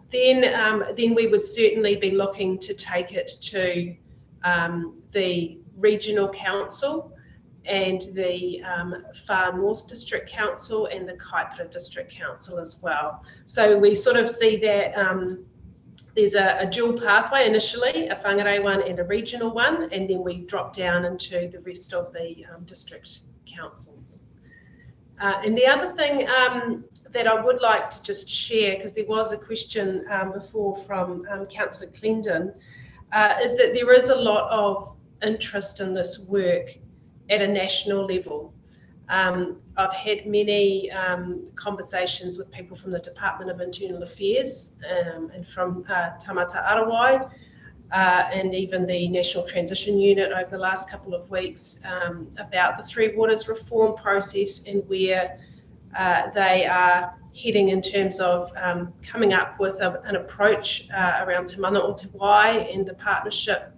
Then we would certainly be looking to take it to the regional council and the Far North District Council and the Kaipara District Council as well. So we sort of see that there's a dual pathway initially, a Whangarei one and a regional one, and then we drop down into the rest of the district councils. And the other thing that I would like to just share, because there was a question before from Councillor Clendon, is that there is a lot of interest in this work at a national level. I've had many conversations with people from the Department of Internal Affairs and from Tamata Arawai, and even the National Transition Unit over the last couple of weeks about the Three Waters reform process and where they are heading in terms of coming up with an approach around Te Mana o Te Wai and the partnership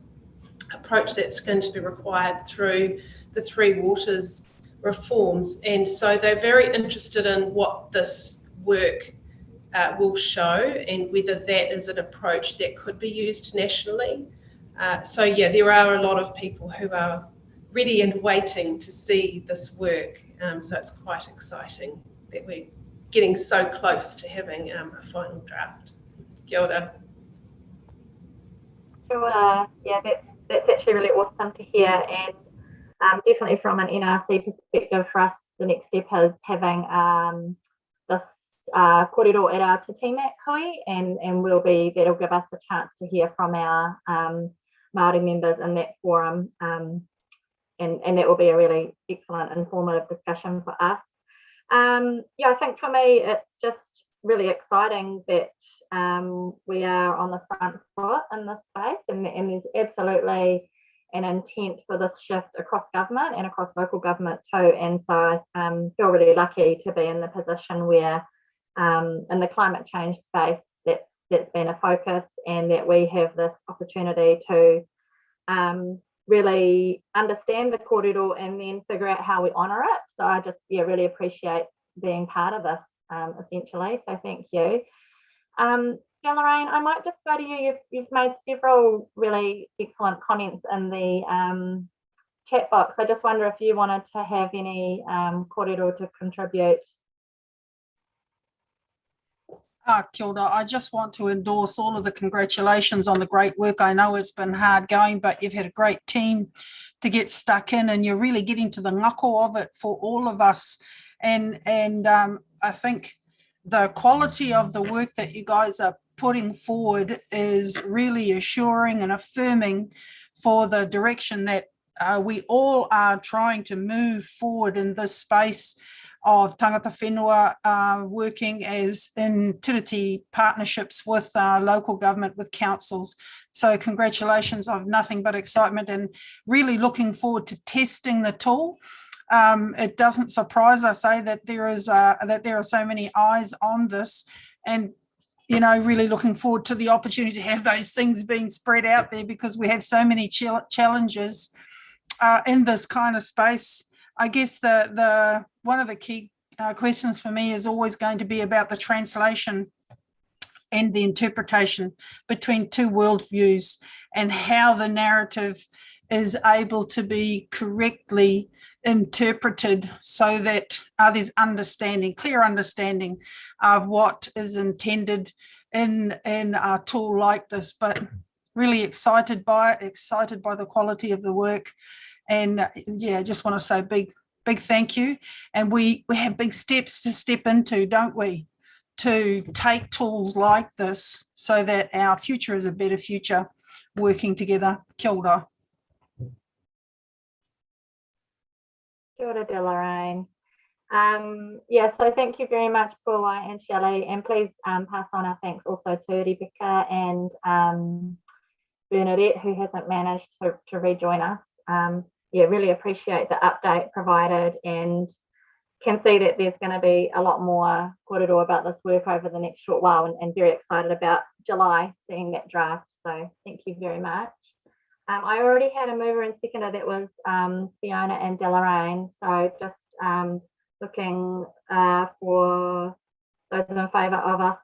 approach that's going to be required through the Three Waters reforms. And so they're very interested in what this work will show and whether that is an approach that could be used nationally. So yeah, there are a lot of people who are ready and waiting to see this work. So it's quite exciting that we're getting so close to having a final draft. Kia ora. Kia ora. Yeah, that's actually really awesome to hear, and definitely from an NRC perspective for us, the next step is having this kōrero at our Te Tīmat hui, and that'll give us a chance to hear from our Māori members in that forum, and that will be a really excellent informative discussion for us. Yeah, I think for me it's just really exciting that we are on the front foot in this space, and there's absolutely an intent for this shift across government and across local government too. And so I feel really lucky to be in the position where in the climate change space that's been a focus, and that we have this opportunity to really understand the kōrero and then figure out how we honour it. So I just really appreciate being part of this essentially. So thank you. Lorraine, I might just go to you. You've made several really excellent comments in the chat box. I just wonder if you wanted to have any kōrero to contribute. Kia ora. I just want to endorse all of the congratulations on the great work. I know it's been hard going, but you've had a great team to get stuck in, and you're really getting to the ngako of it for all of us. And I think the quality of the work that you guys are putting forward is really assuring and affirming for the direction that we all are trying to move forward in this space of tangata whenua, working as in tiriti partnerships with local government, with councils. So congratulations. I've nothing but excitement and really looking forward to testing the tool. It doesn't surprise, I say, that there are so many eyes on this, and really looking forward to the opportunity to have those things being spread out there, because we have so many challenges in this kind of space. I guess the one of the key questions for me is always going to be about the translation and the interpretation between two worldviews, and how the narrative is able to be correctly interpreted so that there's clear understanding of what is intended in a tool like this. But really excited by it, excited by the quality of the work. And yeah, just want to say big thank you. And we have big steps to step into, don't we, to take tools like this so that our future is a better future working together. Kia ora. Kia ora, Delaraine. Yeah, so thank you very much, Paula and Shelley, and please pass on our thanks also to Rebecca and Bernadette, who hasn't managed to rejoin us. Yeah, really appreciate the update provided and can see that there's going to be a lot more korero about this work over the next short while, and very excited about July seeing that draft. So thank you very much. I already had a mover and seconder that was Fiona and Delaraine. So just looking for those in favour of us.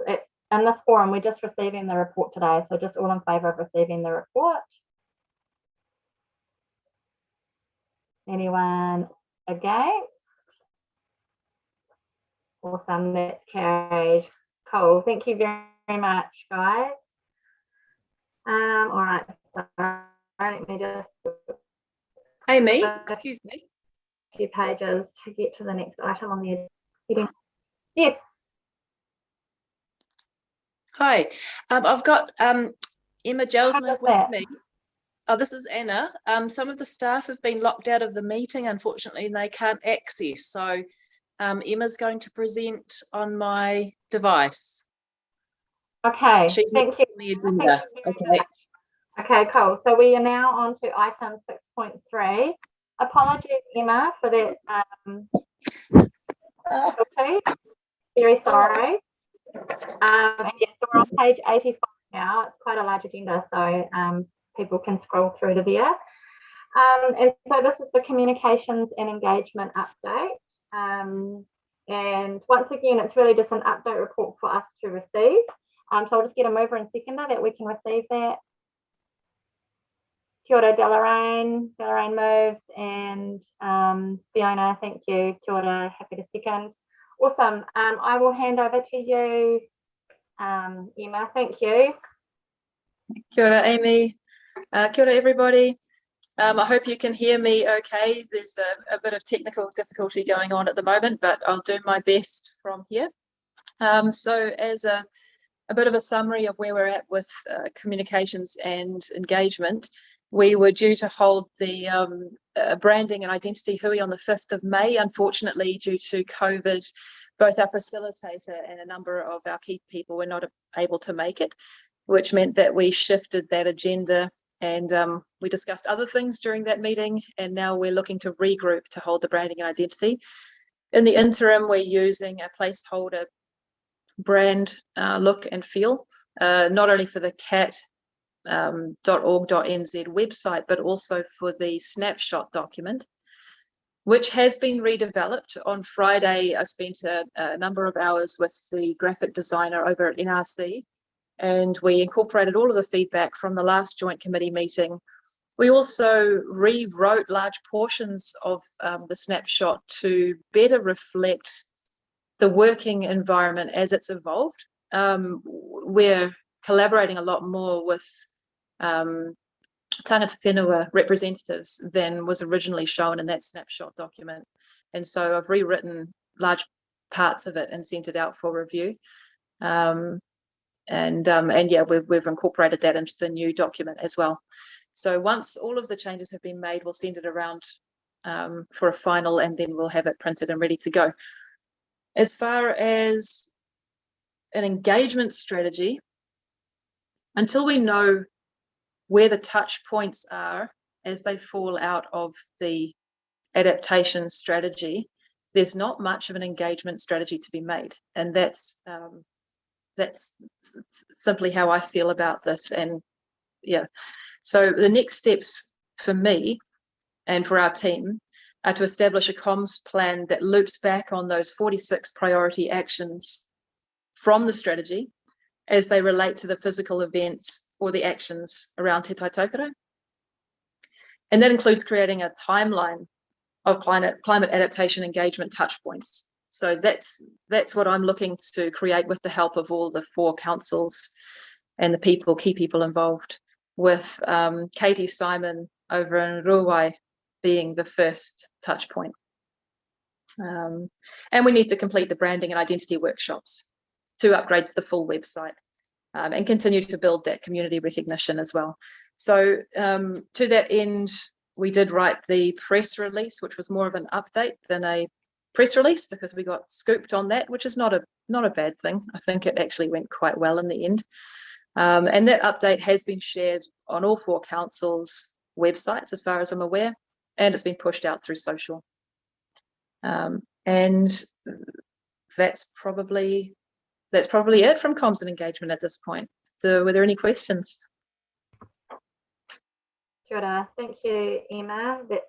In this forum, we're just receiving the report today. So just all in favour of receiving the report. Anyone against? Awesome, that's carried. Cool, thank you very much, guys. All right, so let me just. Amy, excuse me. A few pages to get to the next item on the agenda. Yes. Hi, I've got Emma Gelsman with me. Oh, this is Anna. Some of the staff have been locked out of the meeting, unfortunately, and they can't access. So Emma's going to present on my device. Okay, thank you. Okay. Okay, cool. So we are now on to item 6.3. Apologies, Emma, for that. Very sorry. And yes, so we're on page 85 now. It's quite a large agenda, so people can scroll through to there. And so this is the communications and engagement update. And once again, it's really just an update report for us to receive. So I'll just get a mover and seconder that we can receive that. Kia ora, Delaraine. Delaraine moves, and Fiona, thank you. Kia ora, happy to second. Awesome. I will hand over to you, Emma. Thank you. Kia ora, Amy. Kia ora, everybody. I hope you can hear me okay. There's a bit of technical difficulty going on at the moment, but I'll do my best from here. So as a bit of a summary of where we're at with communications and engagement, we were due to hold the branding and identity hui on the 5th of May. Unfortunately, due to COVID, both our facilitator and a number of our key people were not able to make it, which meant that we shifted that agenda, and we discussed other things during that meeting, and now we're looking to regroup to hold the branding and identity. In the interim, we're using a placeholder brand look and feel, not only for the cat.org.nz website, but also for the snapshot document, which has been redeveloped. On Friday, I spent a number of hours with the graphic designer over at NRC, and we incorporated all of the feedback from the last joint committee meeting. We also rewrote large portions of the snapshot to better reflect the working environment as it's evolved. We're collaborating a lot more with tangata whenua representatives than was originally shown in that snapshot document. And so I've rewritten large parts of it and sent it out for review. And yeah, we've incorporated that into the new document as well. So once all of the changes have been made, we'll send it around for a final, and then we'll have it printed and ready to go. As far as an engagement strategy, until we know where the touch points are as they fall out of the adaptation strategy, there's not much of an engagement strategy to be made. And that's simply how I feel about this. And yeah, so the next steps for me and for our team are to establish a comms plan that loops back on those 46 priority actions from the strategy as they relate to the physical events or the actions around Te Tai Tokoro. And that includes creating a timeline of climate adaptation engagement touchpoints. So that's what I'm looking to create with the help of all the 4 councils and the key people involved. with Katie Simon over in Ruai being the first touch point. And we need to complete the branding and identity workshops to upgrade to the full website, and continue to build that community recognition as well. So to that end, we did write the press release, which was more of an update than a press release, because we got scooped on that, which is not a bad thing. I think it actually went quite well in the end. And that update has been shared on all 4 councils' websites, as far as I'm aware, and it's been pushed out through social. And that's probably it from comms and engagement at this point. So were there any questions? Kia ora. Thank you, Emma. That's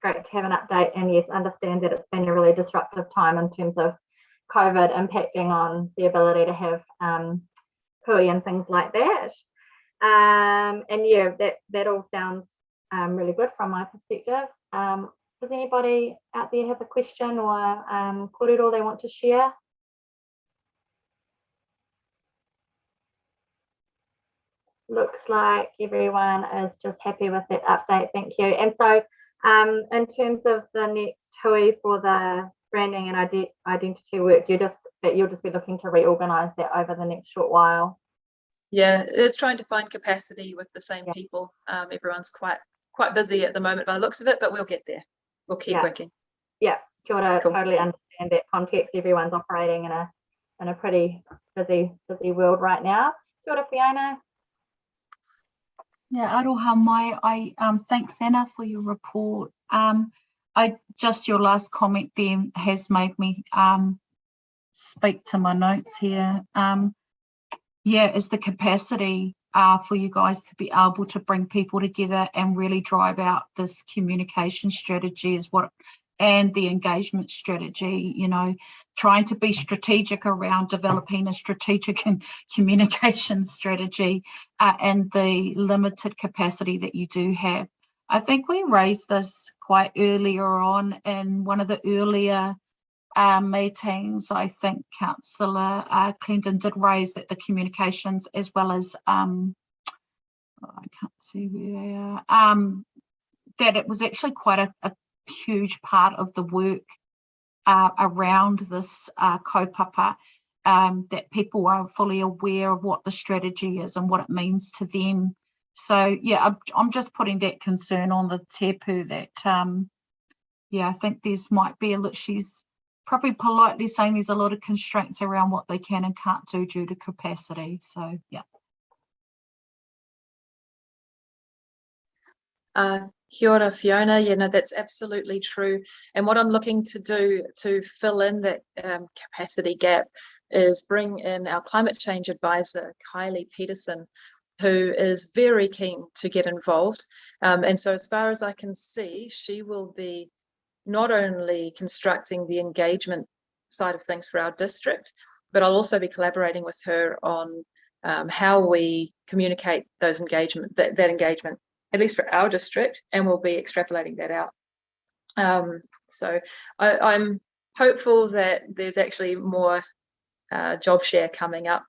great to have an update, and yes, understand that it's been a really disruptive time in terms of COVID impacting on the ability to have hui and things like that. And yeah, that all sounds really good from my perspective. Does anybody out there have a question or kōrero they want to share? Looks like everyone is just happy with that update. Thank you. And so in terms of the next hui for the branding and identity work, you'll just be looking to reorganise that over the next short while. Yeah, it's trying to find capacity with the same people. Everyone's quite busy at the moment by the looks of it, but we'll get there. We'll keep working. Yeah, kia ora, Cool. Totally understand that context. Everyone's operating in a pretty busy world right now. Kia ora, Fiona. Yeah, aroha mai. Thanks, Anna, for your report. Your last comment there has made me speak to my notes here. Is the capacity for you guys to be able to bring people together and really drive out this communication strategy and the engagement strategy, trying to be strategic around developing a strategic and communication strategy and the limited capacity that you do have. I think we raised this quite earlier on in one of the earlier meetings. I think Councillor Clinton did raise that the communications, as well as I can't see where they are, that it was actually quite a huge part of the work around this kaupapa, that people are fully aware of what the strategy is and what it means to them. So yeah, I'm just putting that concern on the tepu that I think there's might be she's probably politely saying there's a lot of constraints around what they can and can't do due to capacity. So yeah. Kia ora, Fiona. That's absolutely true. And what I'm looking to do to fill in that capacity gap is bring in our climate change advisor, Kylie Peterson, who is very keen to get involved. And so as far as I can see, she will be not only constructing the engagement side of things for our district, but I'll also be collaborating with her on how we communicate those that engagement, at least for our district, and we'll be extrapolating that out. So I'm hopeful that there's actually more job share coming up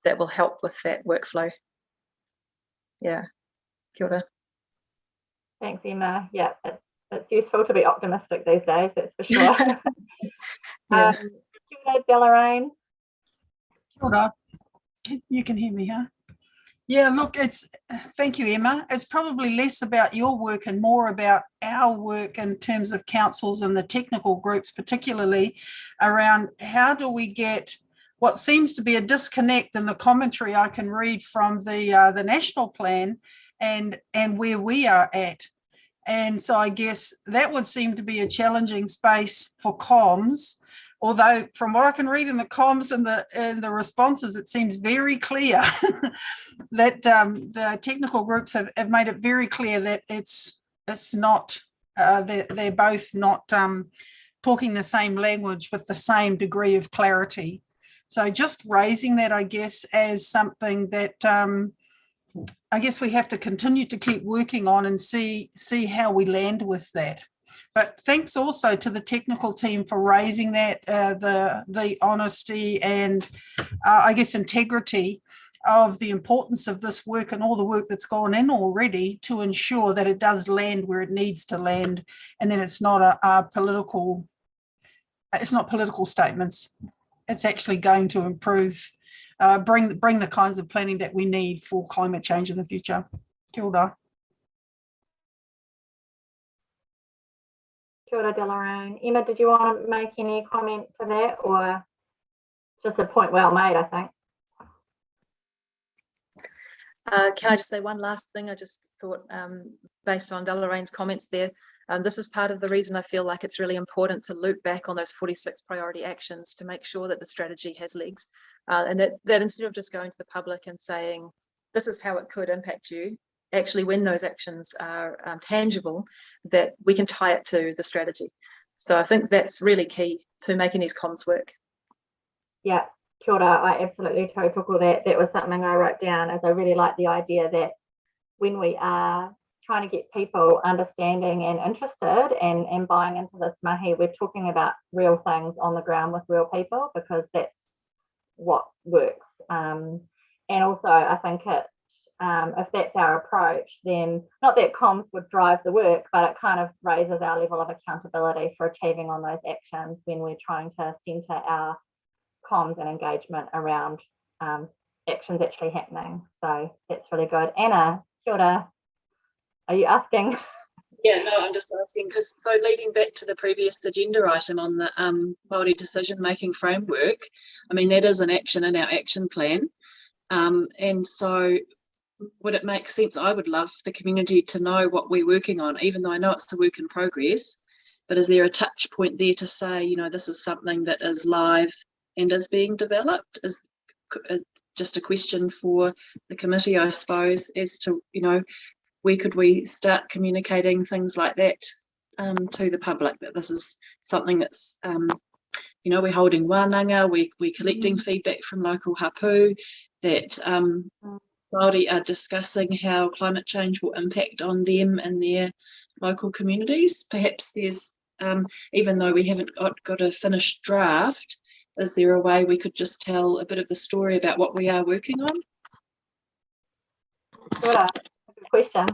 that will help with that workflow. Yeah, kia ora. Thanks, Emma. Yeah, it's useful to be optimistic these days, that's for sure. Yeah. Kia ora, Deloraine. Kia ora. You can hear me, huh? Yeah, look, thank you, Emma. It's probably less about your work and more about our work in terms of councils and the technical groups, particularly around how do we get what seems to be a disconnect in the commentary I can read from the national plan and where we are at. And so I guess that would seem to be a challenging space for comms, although from what I can read in the comms and the responses, it seems very clear that the technical groups have made it very clear that it's not, they're both not talking the same language with the same degree of clarity. So just raising that, I guess, as something that I guess we have to continue to keep working on and see how we land with that. But thanks also to the technical team for raising that, the honesty and I guess integrity of the importance of this work and all the work that's gone in already to ensure that it does land where it needs to land, and then it's not a political, it's not political statements. It's actually going to improve, bring the kinds of planning that we need for climate change in the future. Kia ora. Kia ora, Deloraine. Emma, did you want to make any comment to that, or it's just a point well made, I think? Can I just say one last thing? I just thought, based on Delaraine's comments there, this is part of the reason I feel like it's really important to loop back on those 46 priority actions to make sure that the strategy has legs, and that instead of just going to the public and saying, this is how it could impact you, actually when those actions are tangible, that we can tie it to the strategy. So I think that's really key to making these comms work. Yeah. Kia ora, I absolutely tautoko that. That was something I wrote down, as I really like the idea that when we are trying to get people understanding and interested and buying into this mihi, we're talking about real things on the ground with real people, because that's what works. And also I think it, if that's our approach, then not that comms would drive the work, but it kind of raises our level of accountability for achieving on those actions when we're trying to centre our comms and engagement around actions actually happening. So that's really good. Anna, kia ora. Are you asking? Yeah, no, I'm just asking because, so leading back to the previous agenda item on the Māori decision-making framework, I mean, that is an action in our action plan. And so would it make sense? I would love the community to know what we're working on, even though I know it's a work in progress, but is there a touch point there to say, you know, this is something that is live and is being developed? Is just a question for the committee, I suppose, as to, you know, where could we start communicating things like that to the public, that this is something that's, you know, we're holding wānanga, we're collecting feedback from local hapu, that Māori are discussing how climate change will impact on them and their local communities. Perhaps there's, even though we haven't got a finished draft, is there a way we could just tell a bit of the story about what we are working on? Kia ora. Good question.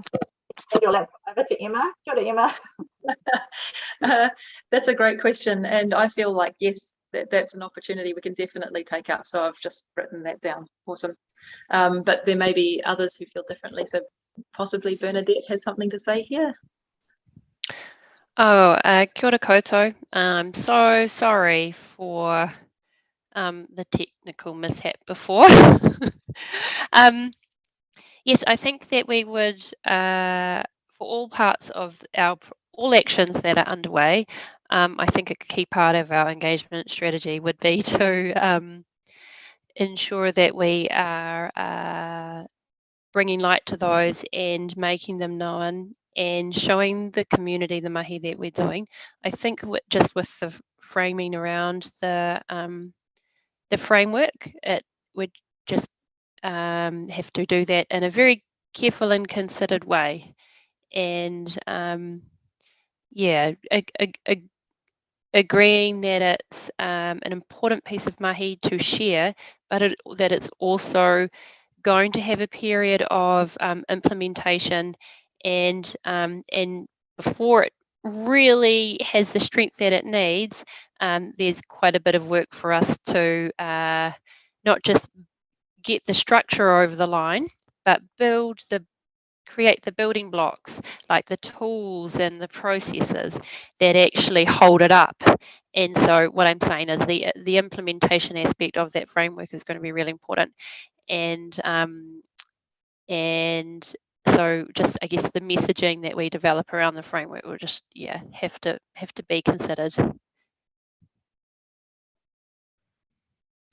Your laptop over to Emma. Kia ora, Emma. That's a great question, and I feel like, yes, that's an opportunity we can definitely take up. So I've just written that down. Awesome. But there may be others who feel differently. So possibly Bernadette has something to say here. Oh, kia ora koutou. I'm so sorry for the technical mishap before. Yes, I think that we would, for all parts of all actions that are underway, I think a key part of our engagement strategy would be to ensure that we are bringing light to those and making them known and showing the community the mahi that we're doing. I think just with the framing around the framework, it would just have to do that in a very careful and considered way. And yeah, agreeing that it's an important piece of mahi to share, but that it's also going to have a period of implementation, and before it really has the strength that it needs, there's quite a bit of work for us to not just get the structure over the line, but create the building blocks, like the tools and the processes that actually hold it up. And so what I'm saying is the implementation aspect of that framework is going to be really important. And so just, I guess, the messaging that we develop around the framework will just, yeah, have to be considered.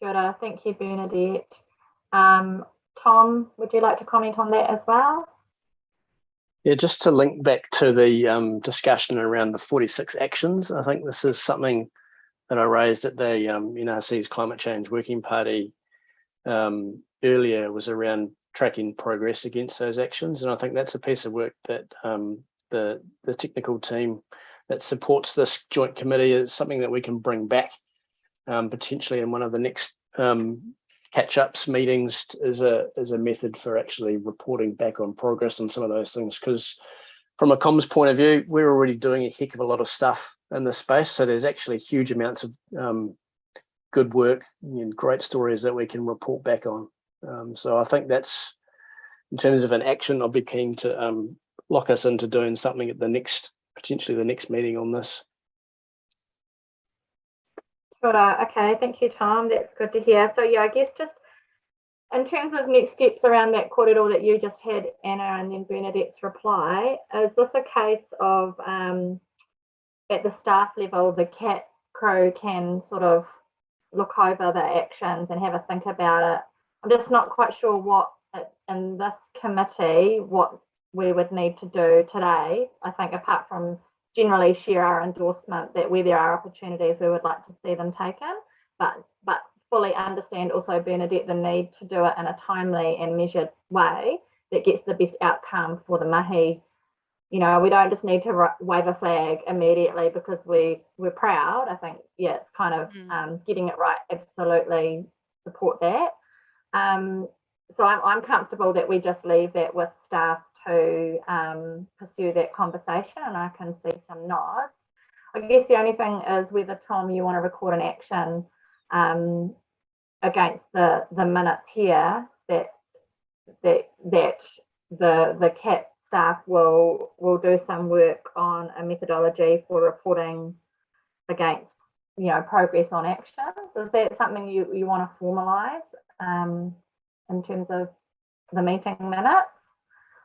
Good. Thank you, Bernadette. Tom, would you like to comment on that as well? Yeah, just to link back to the discussion around the 46 actions, I think this is something that I raised at the NRC's Climate Change Working Party earlier, was around tracking progress against those actions. And I think that's a piece of work that the technical team that supports this joint committee is something that we can bring back potentially in one of the next catch-ups meetings as a method for actually reporting back on progress on some of those things, because from a comms point of view, we're already doing a heck of a lot of stuff in this space. So there's actually huge amounts of good work and great stories that we can report back on. So I think that's, in terms of an action, I'll be keen to lock us into doing something at potentially the next meeting on this. Sure. Okay, thank you, Tom. That's good to hear. So yeah, I guess just in terms of next steps around that corridor that you just had, Anna, and then Bernadette's reply, is this a case of at the staff level, the CAT crew can sort of look over the actions and have a think about it? I'm just not quite sure what in this committee, what we would need to do today. I think apart from generally share our endorsement that where there are opportunities, we would like to see them taken, but fully understand also, Bernadette, the need to do it in a timely and measured way that gets the best outcome for the mihi. You know, we don't just need to wave a flag immediately because we're proud. I think, yeah, it's kind of getting it right. Absolutely support that. So I'm comfortable that we just leave that with staff to pursue that conversation, and I can see some nods. I guess the only thing is whether, Tom, you want to record an action against the minutes here that the CAT staff will do some work on a methodology for reporting against, you know, progress on actions. Is that something you want to formalise in terms of the meeting minutes?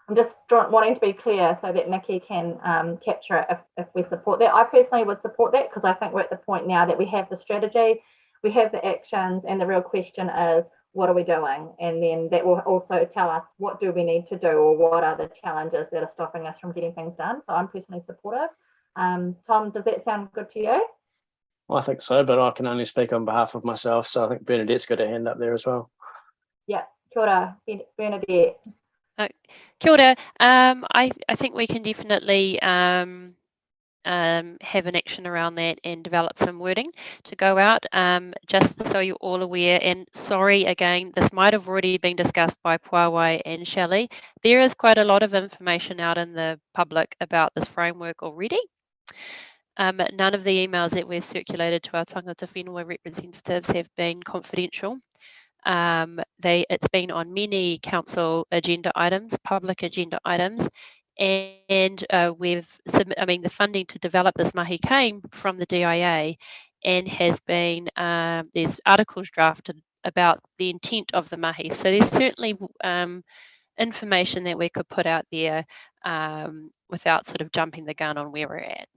I'm just wanting to be clear so that Nikki can capture it if we support that. I personally would support that because I think we're at the point now that we have the strategy, we have the actions, and the real question is, what are we doing? And then that will also tell us what do we need to do, or what are the challenges that are stopping us from getting things done. So I'm personally supportive. Tom, does that sound good to you? I think so, but I can only speak on behalf of myself. So I think Bernadette's got a hand up there as well. Yeah, kia ora, Bernadette. Kia ora. I think we can definitely have an action around that and develop some wording to go out. Just so you're all aware, and sorry again, this might have already been discussed by Puawai and Shelley. There is quite a lot of information out in the public about this framework already. None of the emails that we've circulated to our tangata whenua representatives have been confidential. It's been on many council agenda items, public agenda items, and the funding to develop this mihi came from the DIA, and has been there's articles drafted about the intent of the mihi. So there's certainly information that we could put out there without sort of jumping the gun on where we're at.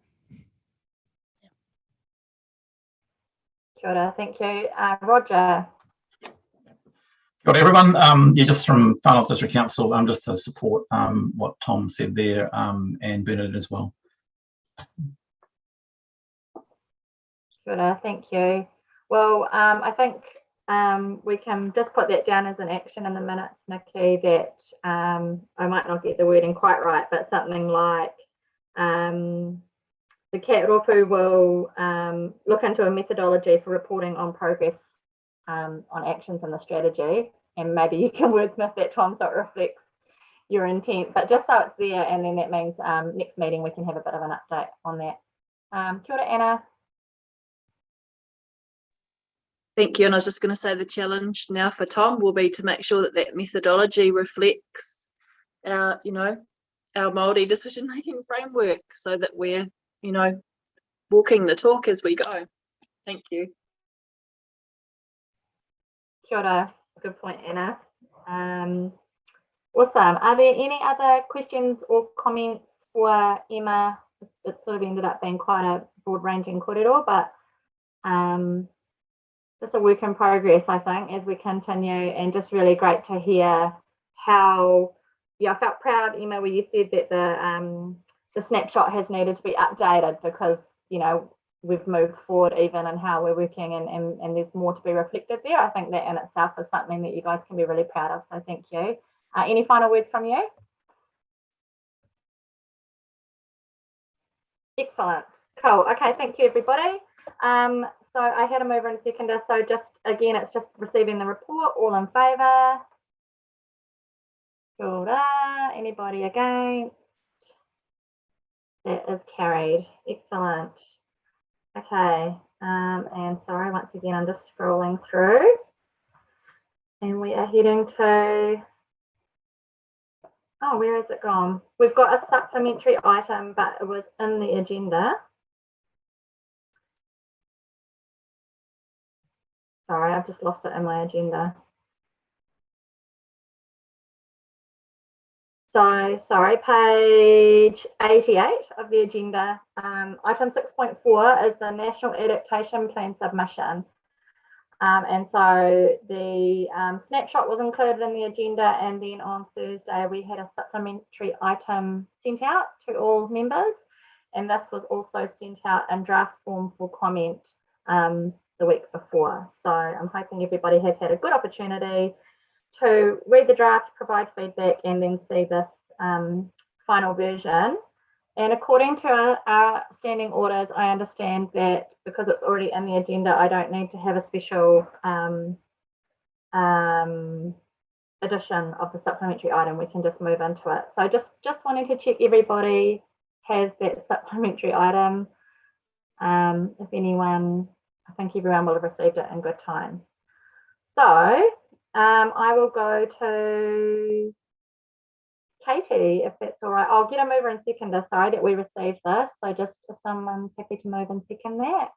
Kia ora, thank you. Roger. Kia ora, everyone. Yeah, just from Whanau District Council, just to support what Tom said there, and Bernadette as well. Kia ora, thank you. Well, I think we can just put that down as an action in the minutes, Nikki, that I might not get the wording quite right, but something like the CAT Ropu will look into a methodology for reporting on progress on actions in the strategy, and maybe you can wordsmith that, Tom, so it reflects your intent, but just so it's there, and then that means next meeting we can have a bit of an update on that. Kia ora, Anna. Thank you. And I was just going to say the challenge now for Tom will be to make sure that that methodology reflects our, our Māori decision-making framework, so that we're, walking the talk as we go. Thank you. Kia ora. Good point, Anna. Awesome. Are there any other questions or comments for Emma? It sort of ended up being quite a broad-ranging corridor, but just a work in progress, I think, as we continue, and just really great to hear how, I felt proud, Emma, where you said that the snapshot has needed to be updated because, we've moved forward even in how we're working, and there's more to be reflected there. I think that in itself is something that you guys can be really proud of, so thank you. Any final words from you? Excellent. Cool. Okay, thank you, everybody. So I had a mover and seconder. So just again, it's just receiving the report. All in favour? Kia ora. Anybody against? That is carried. Excellent. Okay. And sorry, once again, I'm just scrolling through. And we are heading to, oh, where has it gone? We've got a supplementary item, but it was in the agenda. Sorry, I've just lost it in my agenda. So, sorry, page 88 of the agenda. Item 6.4 is the National Adaptation Plan submission. And so the snapshot was included in the agenda, and then on Thursday we had a supplementary item sent out to all members, and this was also sent out in draft form for comment the week before. So I'm hoping everybody has had a good opportunity to read the draft, provide feedback, and then see this final version. And according to our standing orders, I understand that because it's already in the agenda, I don't need to have a special edition of the supplementary item. We can just move into it. So just wanting to check everybody has that supplementary item. If anyone, I think everyone will have received it in good time. So I will go to Katie, if that's all right. I'll get a mover and seconder, sorry, that we received this. So just if someone's happy to move and second that.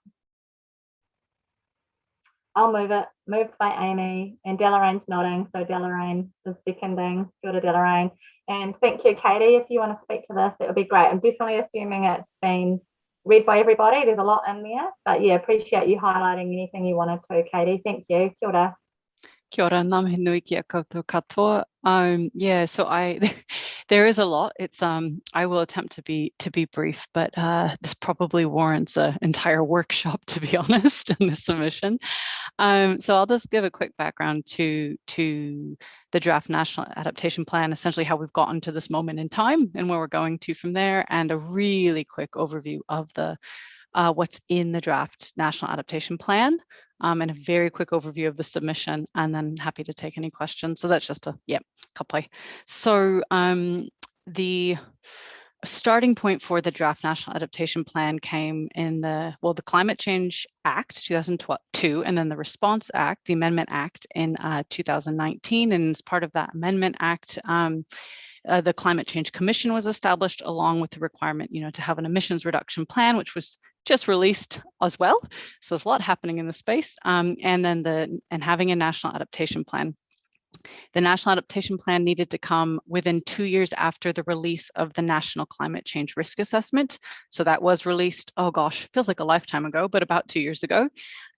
I'll move it, moved by Amy, and Delarain's nodding, so Delarain is seconding. Kia ora, Delarain. And thank you, Katie. If you want to speak to this, that would be great. I'm definitely assuming it's been read by everybody. There's a lot in there, but yeah, appreciate you highlighting anything you wanted to, Katie. Thank you. Kia ora. Kia ora, ngā mihi nui ki a koutou katoa. Yeah, so there is a lot. It's I will attempt to be brief, but this probably warrants an entire workshop, to be honest, in this submission. So I'll just give a quick background to the draft National Adaptation Plan, essentially how we've gotten to this moment in time and where we're going to from there, and a really quick overview of the what's in the draft National Adaptation Plan, and a very quick overview of the submission, and then happy to take any questions. So that's just a couple. So the starting point for the draft National Adaptation Plan came in the Climate Change Act 2002, and then the Response Act, the Amendment Act in 2019. And as part of that Amendment Act, the Climate Change Commission was established, along with the requirement, to have an emissions reduction plan, which was just released as well. So there's a lot happening in the space, and then having a national adaptation plan. The National Adaptation Plan needed to come within 2 years after the release of the National Climate Change Risk Assessment. So that was released, oh gosh, feels like a lifetime ago, but about 2 years ago.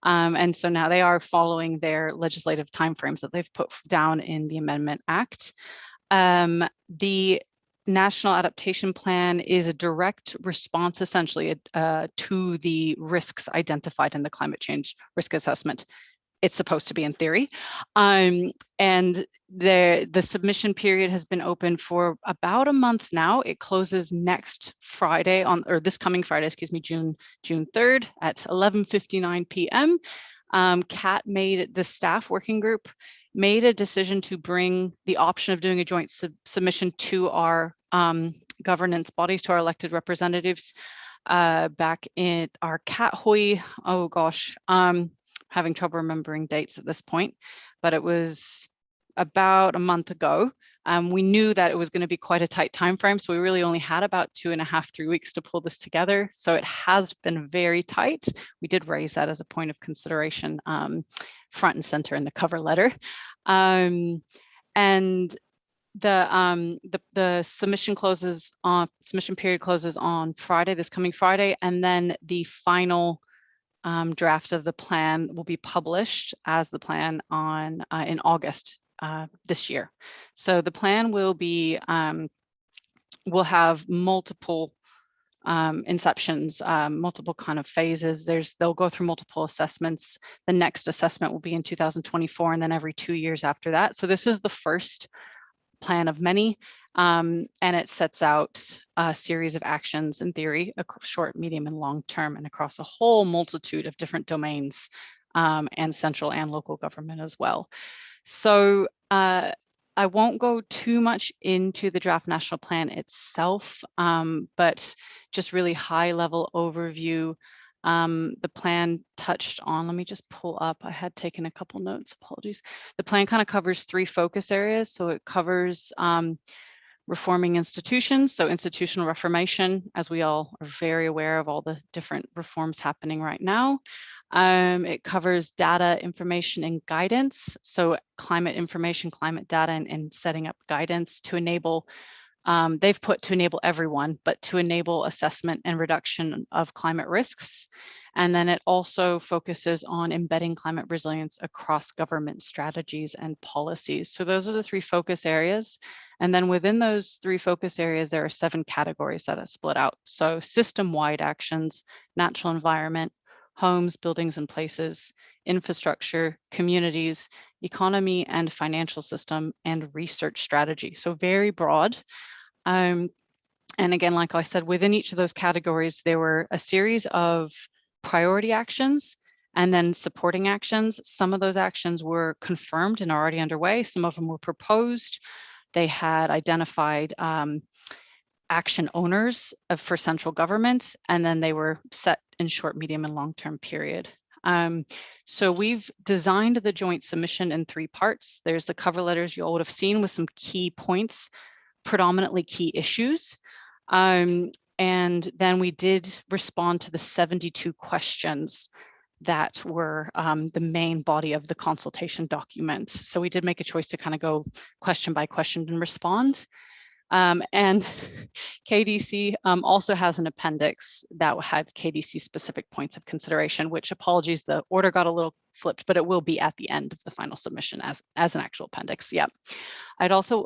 And so now they are following their legislative timeframes that they've put down in the Amendment Act. The National Adaptation Plan is a direct response, essentially, to the risks identified in the Climate Change Risk Assessment. It's supposed to be, in theory. And the submission period has been open for about a month now. It closes next Friday, this coming Friday, excuse me, June 3rd at 11:59 p.m. The staff working group made a decision to bring the option of doing a joint submission to our governance bodies, to our elected representatives, back in our cat hui. Oh gosh, having trouble remembering dates at this point, but it was about a month ago. We knew that it was going to be quite a tight time frame, so we really only had about 2.5, 3 weeks to pull this together. So it has been very tight. We did raise that as a point of consideration, front and center in the cover letter. And the submission period closes on Friday, this coming Friday, and then the final draft of the plan will be published as the plan in August this year. So the plan will have multiple inceptions, multiple kind of phases. They'll go through multiple assessments. The next assessment will be in 2024, and then every 2 years after that. So this is the first plan of many. And it sets out a series of actions in theory, short, medium, and long term, and across a whole multitude of different domains, and central and local government as well. So I won't go too much into the draft national plan itself, but just really high level overview. The plan touched on, let me just pull up, I had taken a couple notes, apologies. The plan kind of covers 3 focus areas. So it covers reforming institutions, so institutional reformation, as we all are very aware of all the different reforms happening right now. It covers data, information, and guidance, so climate information, climate data, and setting up guidance to enable, they've put to enable everyone, but to enable assessment and reduction of climate risks. And then it also focuses on embedding climate resilience across government strategies and policies. So those are the 3 focus areas. And then within those 3 focus areas, there are 7 categories that are split out. So system-wide actions, natural environment, homes, buildings and places, infrastructure, communities, economy and financial system, and research strategy. So very broad. And again, like I said, within each of those categories, there were a series of priority actions and then supporting actions. Some of those actions were confirmed and already underway. Some of them were proposed. They had identified action owners for central government, and then they were set in short, medium, and long-term period. So we've designed the joint submission in 3 parts. There's the cover letters you all would have seen with some key points, predominantly key issues. And then we did respond to the 72 questions that were the main body of the consultation documents. So we did make a choice to kind of go question by question and respond. And KDC also has an appendix that had KDC specific points of consideration, which, apologies, the order got a little flipped, but it will be at the end of the final submission as an actual appendix. Yeah. I'd also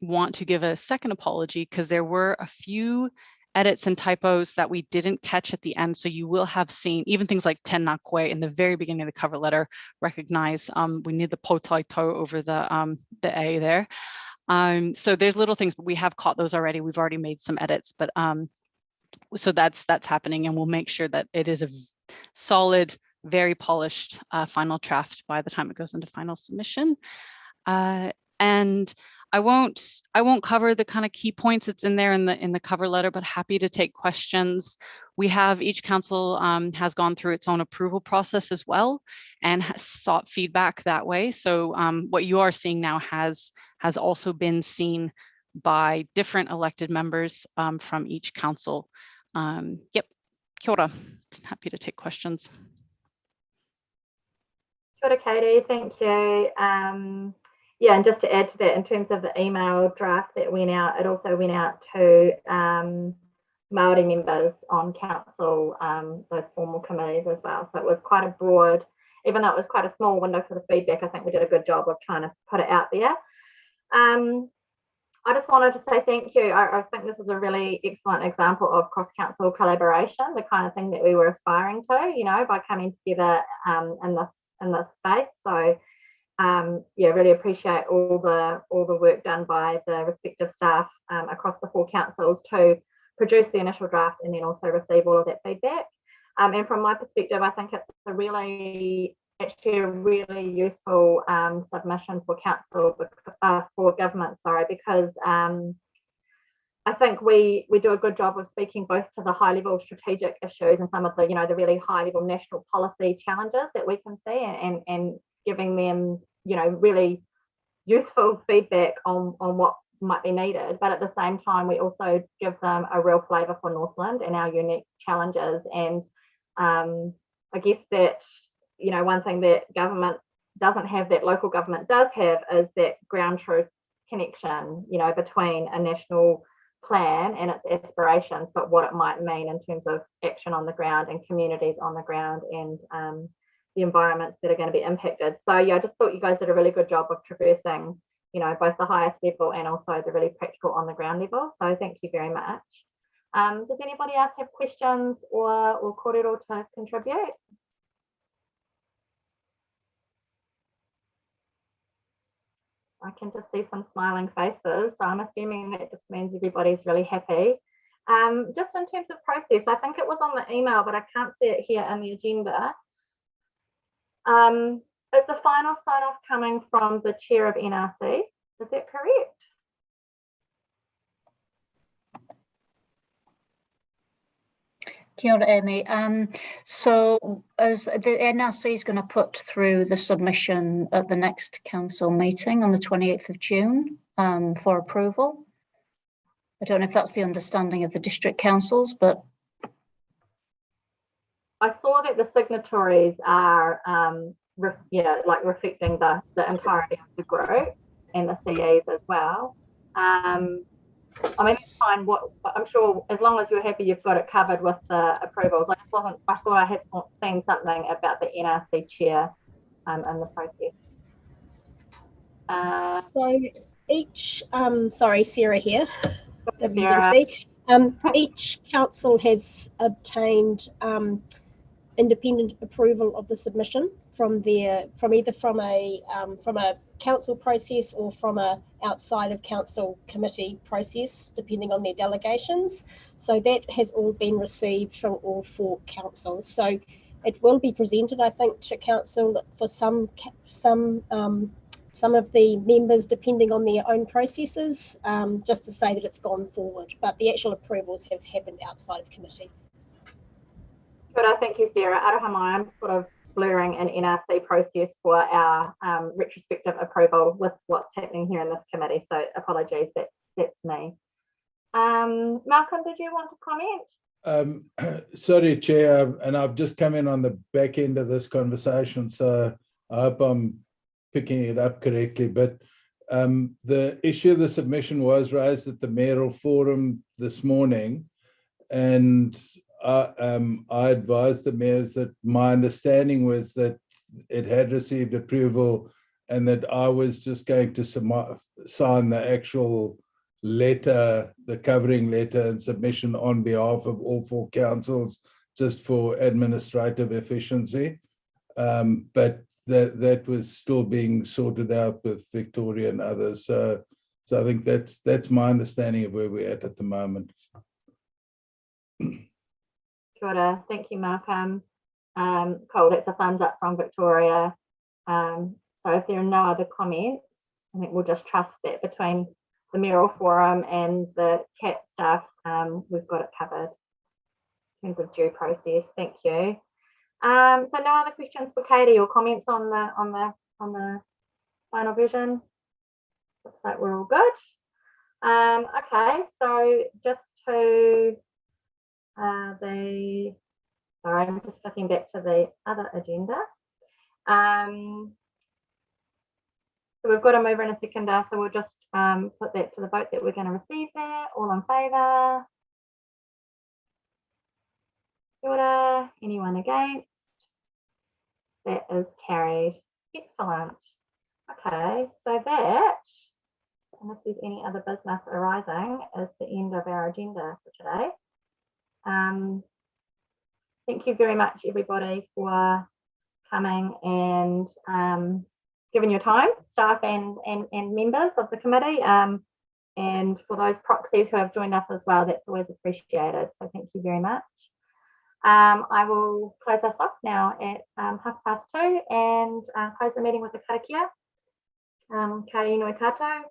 want to give a second apology because there were a few edits and typos that we didn't catch at the end. So you will have seen even things like ten nakwe in the very beginning of the cover letter, recognize we need the potaito over the A there. So there's little things, but we have caught those already. We've already made some edits, but so that's happening, and we'll make sure that it is a solid, very polished final draft by the time it goes into final submission. And I won't cover the kind of key points that's in there in the cover letter, but happy to take questions. We have, each council has gone through its own approval process as well and has sought feedback that way. So what you are seeing now has also been seen by different elected members from each council. Yep, kia ora. Happy to take questions. Kia ora, Katie, thank you. Yeah, and just to add to that, in terms of the email draft that went out, it also went out to Māori members on council, those formal committees as well. So it was quite a broad, even though it was quite a small window for the feedback, I think we did a good job of trying to put it out there. I just wanted to say thank you. I think this is a really excellent example of cross-council collaboration, the kind of thing that we were aspiring to, you know, by coming together in this space. So yeah, really appreciate all the work done by the respective staff across the 4 councils to produce the initial draft and then also receive all of that feedback. And from my perspective, I think it's actually a really useful submission for council, for government, sorry, because I think we do a good job of speaking both to the high level strategic issues and some of the, you know, the really high level national policy challenges that we can see, and giving them, you know, really useful feedback on what might be needed. But at the same time, we also give them a real flavour for Northland and our unique challenges. And I guess that, you know, one thing that government doesn't have that local government does have is that ground truth connection, you know, between a national plan and its aspirations, but what it might mean in terms of action on the ground and communities on the ground and the environments that are going to be impacted. So yeah, I just thought you guys did a really good job of traversing, you know, both the highest level and also the really practical on the ground level. So thank you very much. Does anybody else have questions or kōrero to contribute? I can just see some smiling faces, so I'm assuming that just means everybody's really happy. Just in terms of process, I think it was on the email, but I can't see it here in the agenda. Is the final sign-off coming from the chair of NRC? Is that correct? Kia ora, Amy. So as the NRC is going to put through the submission at the next council meeting on the 28th of June for approval. I don't know if that's the understanding of the district councils, but I saw that the signatories are reflecting the entirety of the group and the CEs as well. I mean, it's fine. I'm sure as long as you're happy, you've got it covered with the approvals. I thought I had seen something about the NRC chair in the process. So each, sorry, Sarah here, Sarah. WDC. Each council has obtained independent approval of the submission from either from a council process or from a outside of council committee process, depending on their delegations. So that has all been received from all 4 councils. So it will be presented, I think, to council for some of the members, depending on their own processes, just to say that it's gone forward. But the actual approvals have happened outside of committee. Good, thank you, Sarah. Aroha mai, I'm sort of blurring an NRC process for our retrospective approval with what's happening here in this committee. So apologies, that's me. Malcolm, did you want to comment? Sorry, Chair, and I've just come in on the back end of this conversation, so I hope I'm picking it up correctly. But the issue of the submission was raised at the mayoral forum this morning, and I advised the mayors that my understanding was that it had received approval and that I was just going to sign the actual letter, the covering letter and submission on behalf of all 4 councils, just for administrative efficiency. But that was still being sorted out with Victoria and others. So I think that's my understanding of where we're at the moment. Kia ora. Thank you, Malcolm. Cool, that's a thumbs up from Victoria. So if there are no other comments, I think we'll just trust that between the mayoral forum and the CAT staff, we've got it covered in terms of due process. Thank you. So no other questions for Katie or comments on the final version. Looks like we're all good. Okay, so just to sorry, I'm just flicking back to the other agenda. So we've got a mover and a seconder, so we'll just put that to the vote that we're going to receive there. All in favour? Kia ora. Anyone against? That is carried. Excellent. Okay, so that, unless there's any other business arising, is the end of our agenda for today. Thank you very much, everybody, for coming and giving your time, staff and members of the committee, and for those proxies who have joined us as well. That's always appreciated. So thank you very much. I will close us off now at 2:30 and close the meeting with a karakia. Ka inui tātou,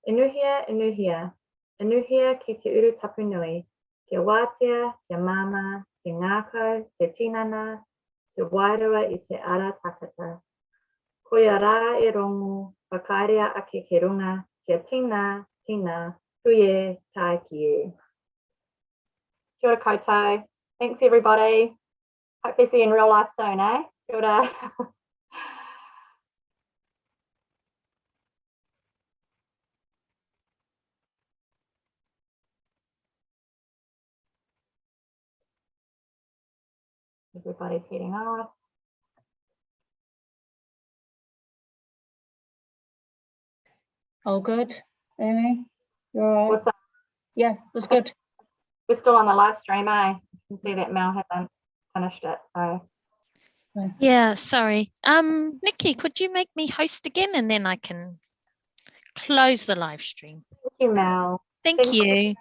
enuhia, enuhia, enuhia ki te uru tapu nui, kia wātea, kia mama, te ngākau, te tinana, te wairua i te ara takata. Koia rā e rongo, whakairea ake ke runga, kia tina, tina, huie, tai ki e. Kia ora koutou. Thanks, everybody. Hope to see you in real life soon, eh? Kia ora. Everybody's heading off. all good, Amy? You all right? Awesome. Yeah, it was good. We're still on the live stream, eh? You can see that Mel hasn't finished it, so. Yeah, sorry. Nikki, could you make me host again and then I can close the live stream. Thank you, Mel. Thank you.